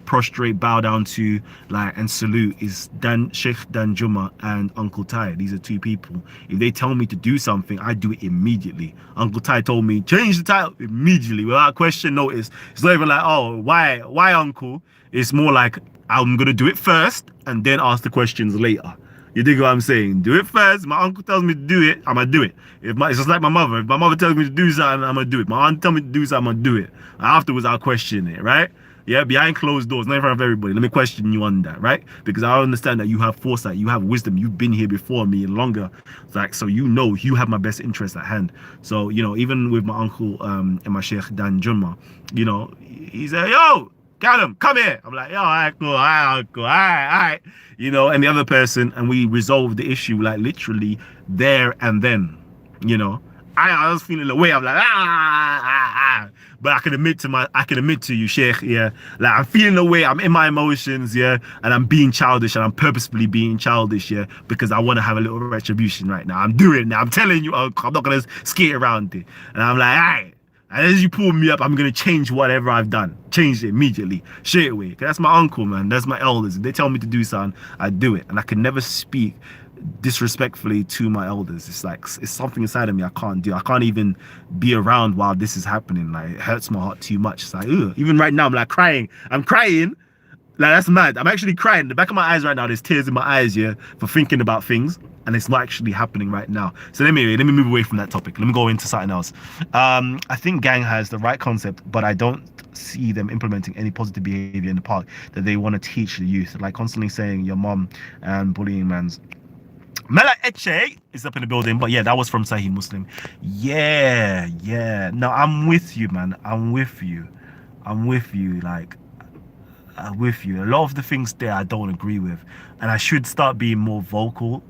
S1: prostrate, bow down to, like, and salute, is Sheikh Dan Juma and Uncle Tai. These are two people. If they tell me to do something, I do it immediately. Uncle Tai told me, change the title immediately, without question, notice. It's not even like, oh, why Uncle? It's more like, I'm gonna do it first and then ask the questions later. You dig what I'm saying? Do it first. My uncle tells me to do it, I'm gonna do it. It's just like my mother. If my mother tells me to do something, I'm gonna do it. My aunt tells me to do something, I'm gonna do it. Afterwards, I'll question it, right? Yeah, behind closed doors, not in front of everybody. Let me question you on that, right? Because I understand that you have foresight, you have wisdom, you've been here before me and longer. Like, so you have my best interest at hand. So, even with my uncle and my Sheikh Dan Juma, he said, yo, Kalam, come here. I'm like, yo, all right, cool, all right, cool, all right. And the other person, and we resolved the issue, like, literally there and then. I was feeling the way. I'm like, but I can admit to you, Sheikh, yeah, like, I'm feeling the way, I'm in my emotions, yeah, and I'm being childish, and I'm purposefully being childish, yeah, because I want to have a little retribution right now. I'm doing it now. I'm telling you, I'm not gonna skate around it. And I'm like, all right. And as you pull me up, I'm going to change whatever I've done. Change it immediately, straight away. Because that's my uncle, man. That's my elders. If they tell me to do something, I do it. And I can never speak disrespectfully to my elders. It's like, it's something inside of me I can't do. I can't even be around while this is happening. Like, it hurts my heart too much. It's like, ugh. Even right now, I'm like crying. I'm crying. Like, that's mad. I'm actually crying. The back of my eyes right now, there's tears in my eyes, yeah, for thinking about things. And it's not actually happening right now. So let me move away from that topic. Let me go into something else. I think gang has the right concept, but I don't see them implementing any positive behavior in the park that they want to teach the youth. Like, constantly saying your mom and bullying man's. Mela Eche is up in the building, but yeah, that was from Sahih Muslim. Yeah. No, I'm with you, man. I'm with you. Like, I'm with you. A lot of the things there I don't agree with, and I should start being more vocal.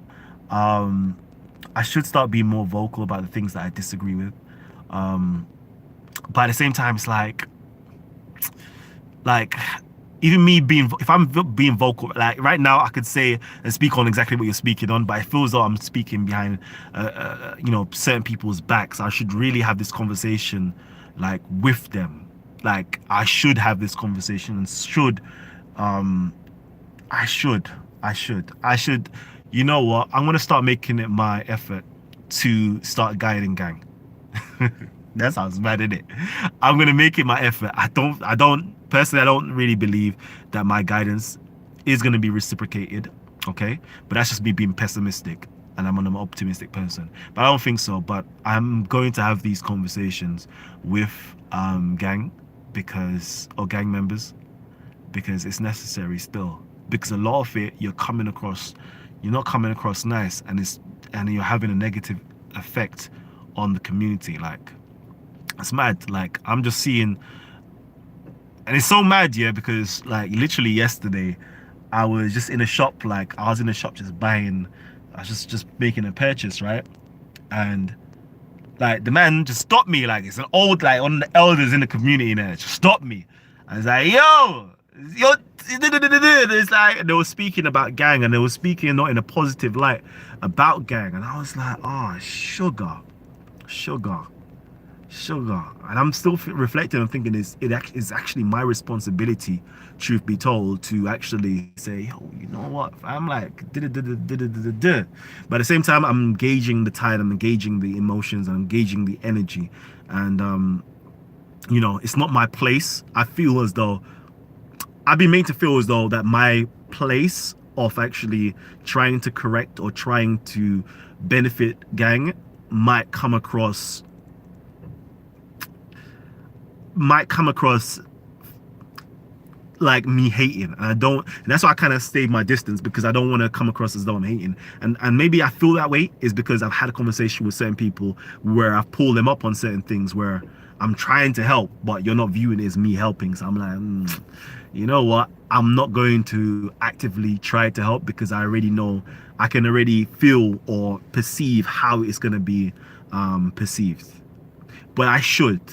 S1: I should start being more vocal about the things that I disagree with. But at the same time, it's like even me if I'm being vocal, like right now, I could say and speak on exactly what you're speaking on, but it feels like I'm speaking behind, certain people's backs. I should really have this conversation, like, with them. Like, I should have this conversation and I should. You know what? I'm gonna start making it my effort to start guiding gang. That sounds mad, isn't it? I'm gonna make it my effort. I don't really believe that my guidance is gonna be reciprocated. Okay, but that's just me being pessimistic, and I'm an optimistic person. But I don't think so. But I'm going to have these conversations with gang gang members, because it's necessary still. Because a lot of it, you're not coming across nice, and you're having a negative effect on the community. Like, it's mad. Like, I'm just seeing, and it's so mad, yeah, because, like, literally yesterday I was just in a shop. Like, I was in a shop just buying, I was just making a purchase, right? And, like, the man just stopped me. Like, it's an old, like, one of the elders in the community there just stopped me. I was like, yo, it's like, they were speaking about gang, and they were speaking not in a positive light about gang, and I was like, oh, sugar. sugar. And I'm still reflecting and thinking is actually my responsibility, truth be told, to actually say, yo, you know what, I'm like but at the same time, I'm engaging the tide, I'm engaging the emotions, I'm engaging the energy. And it's not my place. I feel as though I've been made to feel as though that my place of actually trying to correct or trying to benefit gang might come across like me hating. And I don't, and that's why I kind of stayed my distance, because I don't want to come across as though I'm hating. And maybe I feel that way is because I've had a conversation with certain people where I've pulled them up on certain things where I'm trying to help, but you're not viewing it as me helping. So I'm like, you know what, I'm not going to actively try to help, because I already know, I can already feel or perceive how it's going to be perceived. But I should.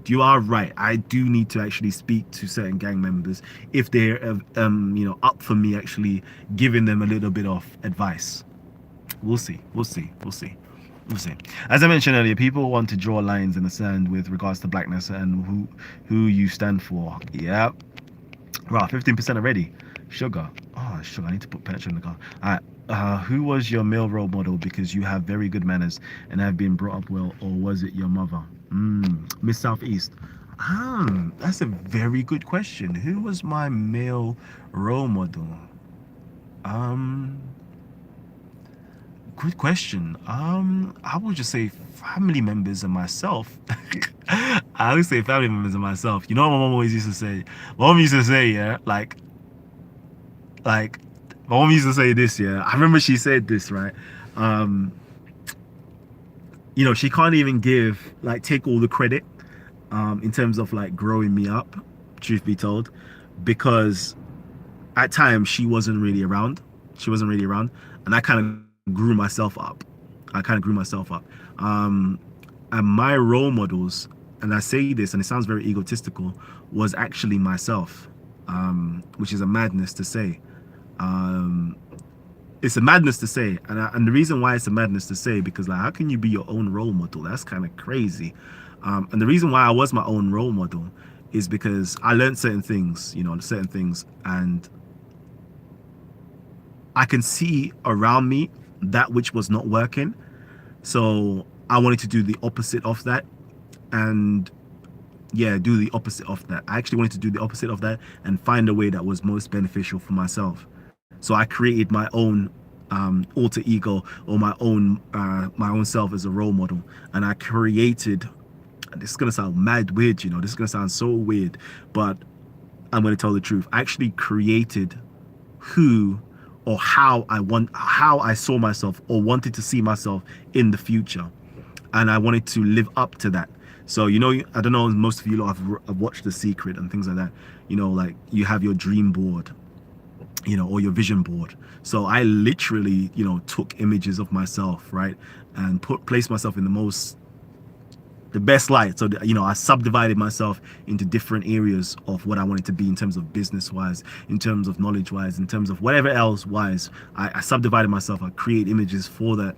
S1: You are right. I do need to actually speak to certain gang members if they're, up for me actually giving them a little bit of advice. We'll see. We'll see. We'll see. We'll see. As I mentioned earlier, people want to draw lines in the sand with regards to blackness and who you stand for. Yep. Right, 15% already. Sugar. Oh, sugar. I need to put petrol in the car. All right. Who was your male role model because you have very good manners and have been brought up well, or was it your mother? Miss Southeast. That's a very good question. Who was my male role model? Good question. I would just say family members and myself. I would say family members and myself. You know what my mom always used to say? My mom used to say, yeah, like my mom used to say this, yeah. I remember she said this, right? She can't even take all the credit in terms of like growing me up, truth be told, because at times she wasn't really around. And I kind of grew myself up. And my role models, and I say this and it sounds very egotistical, was actually myself, which is a madness to say. It's a madness to say, and the reason why it's a madness to say, because like, how can you be your own role model? That's kind of crazy. And the reason why I was my own role model is because I learned certain things, and I can see around me that which was not working. So I wanted to do the opposite of that, and do the opposite of that. I actually wanted to do the opposite of that and find a way that was most beneficial for myself. So I created my own alter ego, or my own self as a role model, and I created. This is gonna sound mad weird, This is gonna sound so weird, but I'm gonna tell the truth. I actually created who or how I saw myself or wanted to see myself in the future, and I wanted to live up to that. So I don't know, most of you lot have watched The Secret and things like that. Like you have your dream board, or your vision board. So I literally, took images of myself, right, and placed myself in the best light. So I subdivided myself into different areas of what I wanted to be in terms of business wise, in terms of knowledge wise, in terms of whatever else wise. I subdivided myself. I create images for that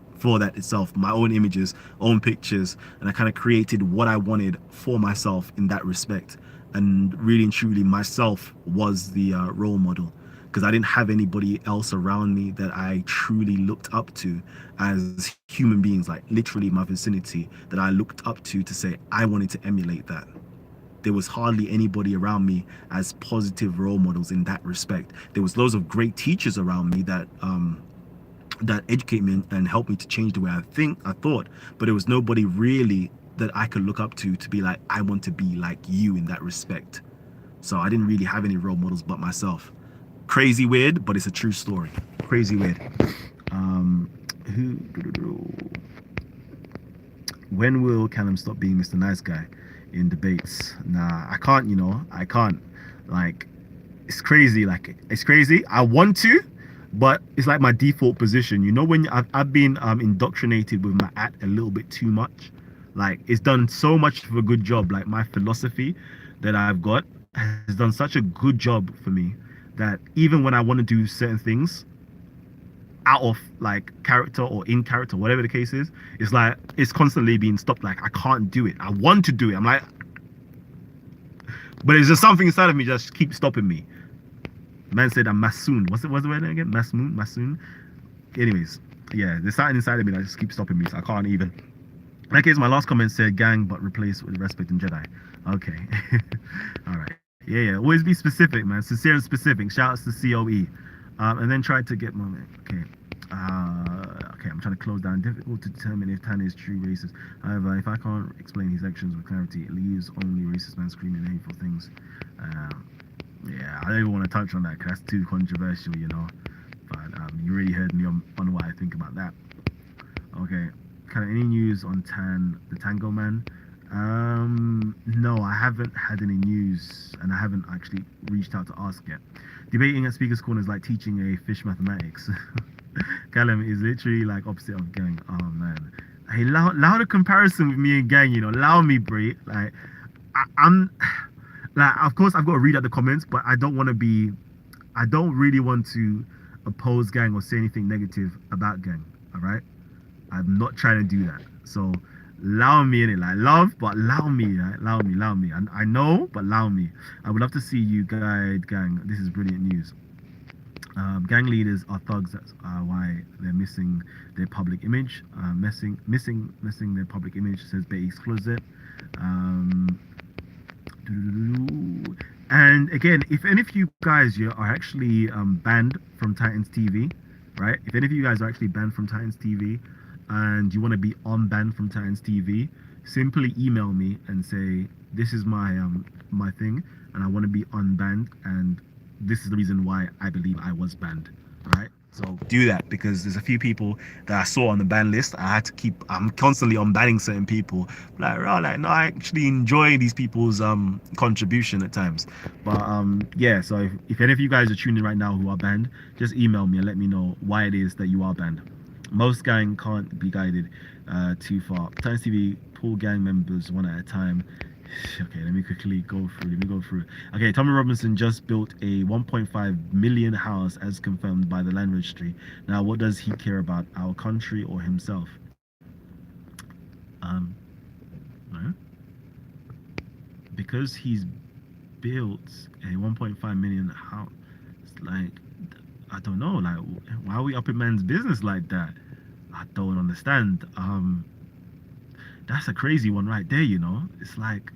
S1: itself, my own images, own pictures, and I kind of created what I wanted for myself in that respect. And really and truly, myself was the role model, because I didn't have anybody else around me that I truly looked up to as human beings, like literally my vicinity, that I looked up to say I wanted to emulate that. There was hardly anybody around me as positive role models in that respect. There was loads of great teachers around me that educate me and help me to change the way I thought, but there was nobody really that I could look up to be like, I want to be like you in that respect. So I didn't really have any role models but myself. Crazy weird, but it's a true story. Crazy weird. When will Kalam stop being Mr. Nice Guy in debates? Nah, I can't, I can't. Like, it's crazy. It's crazy. I want to, but it's like my default position. When I've been indoctrinated with my act a little bit too much. Like, it's done so much of a good job. Like, my philosophy that I've got has done such a good job for me that even when I want to do certain things, out of like character or in character, whatever the case is, it's like it's constantly being stopped. Like I can't do it. I want to do it. I'm like, but it's just something inside of me just keeps stopping me. Man said I'm Masoon. What's the word again? Masoon. Anyways, yeah, there's something inside of me that just keeps stopping me, so I can't even. In that case, my last comment said gang, but replaced with respect and Jedi. Okay. All right. Yeah. Always be specific, man. Sincere and specific. Shout outs to COE. And then try to get my okay. Okay, I'm trying to close down. Difficult to determine if Tan is true racist. However, if I can't explain his actions with clarity, it leaves only racist man screaming hateful things. Yeah, I don't even want to touch on that because that's too controversial, you know. But you already heard me on what I think about that. Okay, kind of any news on the Tango Man? No, I haven't had any news, and I haven't actually reached out to ask yet. Debating at Speaker's Corner is like teaching a fish mathematics. Kalam is literally like opposite of gang. Oh man, hey, allow the comparison with me and gang. You know, allow me, Bray. Like, I'm like, of course, I've got to read out the comments, but I don't really want to oppose gang or say anything negative about gang. All right, I'm not trying to do that. So allow me in it, like love, but allow me, right? allow me. And I know, but allow me. I would love to see you guide gang. This is brilliant news. Gang leaders are thugs. That's why they're missing their public image. Missing their public image, says Betty's Closet. And again, if any of you guys are actually banned from Titans TV, right? If any of you guys are actually banned from Titans TV and you want to be unbanned from Titans TV, simply email me and say, this is my my thing and I want to be unbanned, and this is the reason why I believe I was banned, right? So do that, because there's a few people that I saw on the ban list. I'm constantly unbanning certain people. Like, no, I actually enjoy these people's contribution at times. But yeah, so if any of you guys are tuning in right now who are banned, just email me and let me know why it is that you are banned. Most gang can't be guided too far. Times TV pull gang members one at a time. Okay, let me quickly go through. Okay, Tommy Robinson just built a 1.5 million house as confirmed by the land registry. Now, what does he care about, our country or himself? Because he's built a 1.5 million house, like, I don't know, like, why are we up in man's business like that? I don't understand. That's a crazy one right there, you know. It's like,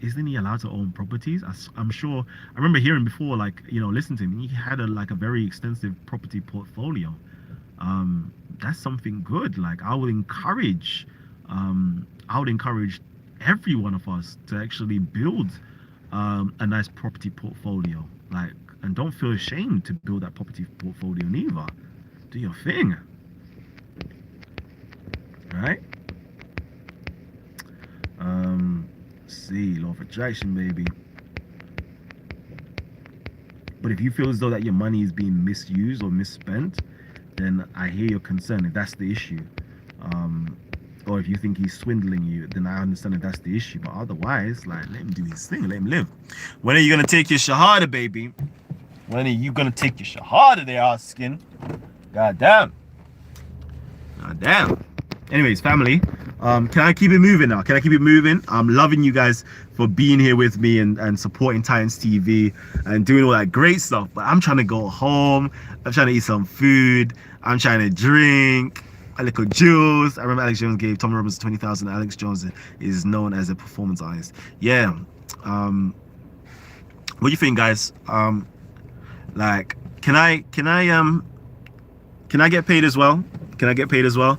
S1: isn't he allowed to own properties? I'm sure. I remember hearing before, like, you know, listen to him. He had a very extensive property portfolio. That's something good. Like, I would encourage every one of us to actually build a nice property portfolio. Like, and don't feel ashamed to build that property portfolio neither. Do your thing, right? See, law of attraction, baby. But if you feel as though that your money is being misused or misspent, then I hear your concern if that's the issue. Or if you think he's swindling you, then I understand if that's the issue. But otherwise, like, let him do his thing, let him live. When are you gonna take your shahada, baby? When are you gonna take your shahada? They're asking. God damn. Anyways, family, can I keep it moving now? Can I keep it moving? I'm loving you guys for being here with me and supporting Titans TV and doing all that great stuff. But I'm trying to go home. I'm trying to eat some food. I'm trying to drink a little juice. I remember Alex Jones gave Tommy Robinson 20,000. Alex Jones is known as a performance artist. Yeah. What do you think, guys? Like, can I get paid as well? Can I get paid as well?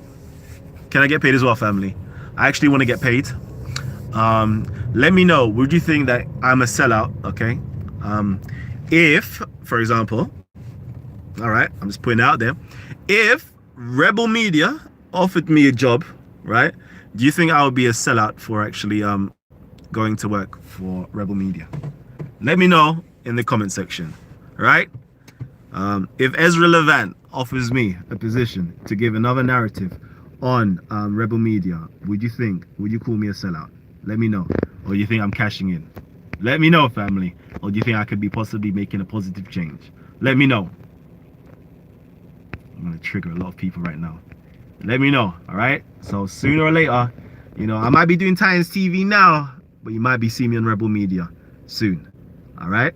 S1: Can I get paid as well, family? I actually want to get paid. Let me know, would you think that I'm a sellout? Okay. If, for example, all right, I'm just putting it out there, if Rebel Media offered me a job, right, do you think I would be a sellout for actually going to work for Rebel Media? Let me know in the comment section, right? If Ezra Levant offers me a position to give another narrative on Rebel Media, would you call me a sellout? Let me know. Or you think I'm cashing in? Let me know, family. Or do you think I could be possibly making a positive change? Let me know. I'm gonna trigger a lot of people right now. Let me know, all right? So sooner or later, you know, I might be doing Titans TV now, but you might be seeing me on Rebel Media soon, all right?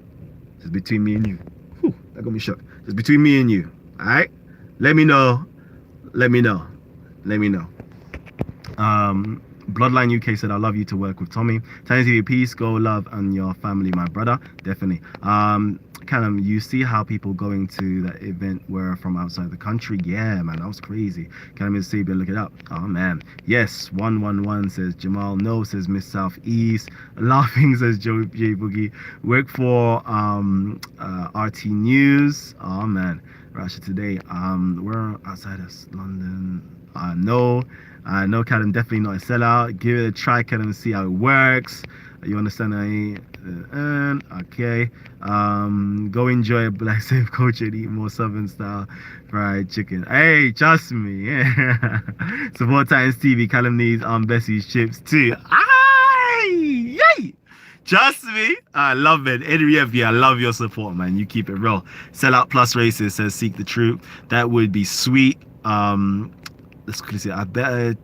S1: Just between me and you. Whew, that got me shocked. Just between me and you, all right? Let me know. Let me know. Let me know. Bloodline UK said, I love you to work with Tommy. Titans TV, peace, go, love, and your family, my brother. Definitely. Kalam, you see how people going to that event were from outside the country? Yeah, man, that was crazy. Kalam is Sabia, look it up. Oh man. Yes, 111 says Jamal. No, says Miss Southeast. Laughing says Joe J Boogie. Work for RT News. Oh man. Russia today. We're outside of London. No. No, Kalam, definitely not a sellout. Give it a try, Kalam, and see how it works. You understand? Okay. Go enjoy a black safe culture and eat more southern style fried chicken. Hey, trust me. Yeah. Support Titans TV. Kalam needs Bessie's chips too. Aye, yay. Trust me, I love it. NRFV, I love your support, man. You keep it real. Sellout plus racist says seek the truth. That would be sweet. Let's quickly say, I bet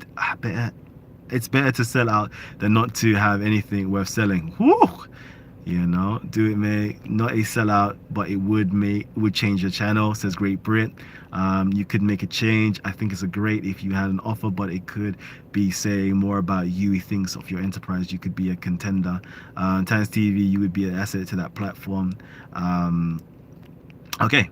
S1: it's better to sell out than not to have anything worth selling. Whew. You know, do it, mate. Not a sellout, but it would change your channel, says Great Brit. You could make a change. I think it's a great if you had an offer, but it could be saying more about you. He thinks of your enterprise. You could be a contender. Times TV, you would be an asset to that platform. Okay.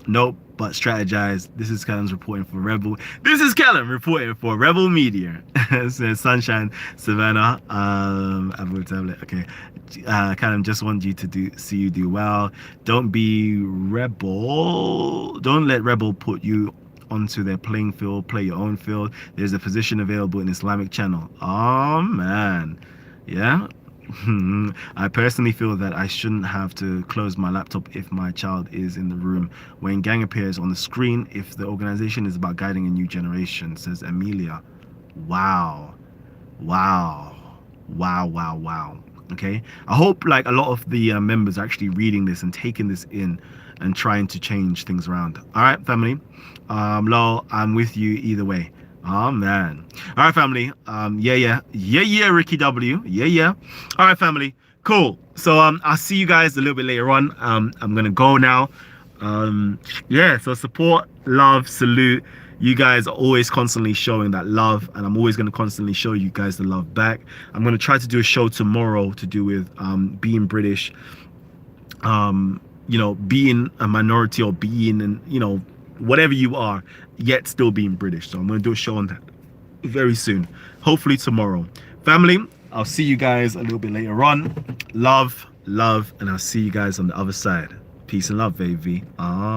S1: Nope, but strategize. This is Kalam's reporting for Rebel. This is Kalam reporting for Rebel Media. Says Sunshine Savannah. Tablet. Okay. Kalam, just want you to see you do well. Don't be rebel. Don't let rebel put you onto their playing field. Play your own field. There's a position available in Islamic channel. Oh man, yeah. I personally feel that I shouldn't have to close my laptop if my child is in the room when gang appears on the screen, if the organization is about guiding a new generation, says Amelia. Wow. Okay, I hope like a lot of the members are actually reading this and taking this in and trying to change things around. All right, family. Lol, I'm with you either way. Oh man. All right, family. Yeah, Ricky W. Yeah. All right, family. Cool. So I'll see you guys a little bit later on. I'm gonna go now. Yeah, so support, love, salute. You guys are always constantly showing that love, and I'm always going to constantly show you guys the love back. I'm going to try to do a show tomorrow to do with being British, you know, being a minority or being, and you know, whatever you are, yet still being British. So I'm going to do a show on that very soon, hopefully tomorrow. Family, I'll see you guys a little bit later on. Love, and I'll see you guys on the other side. Peace and love, baby.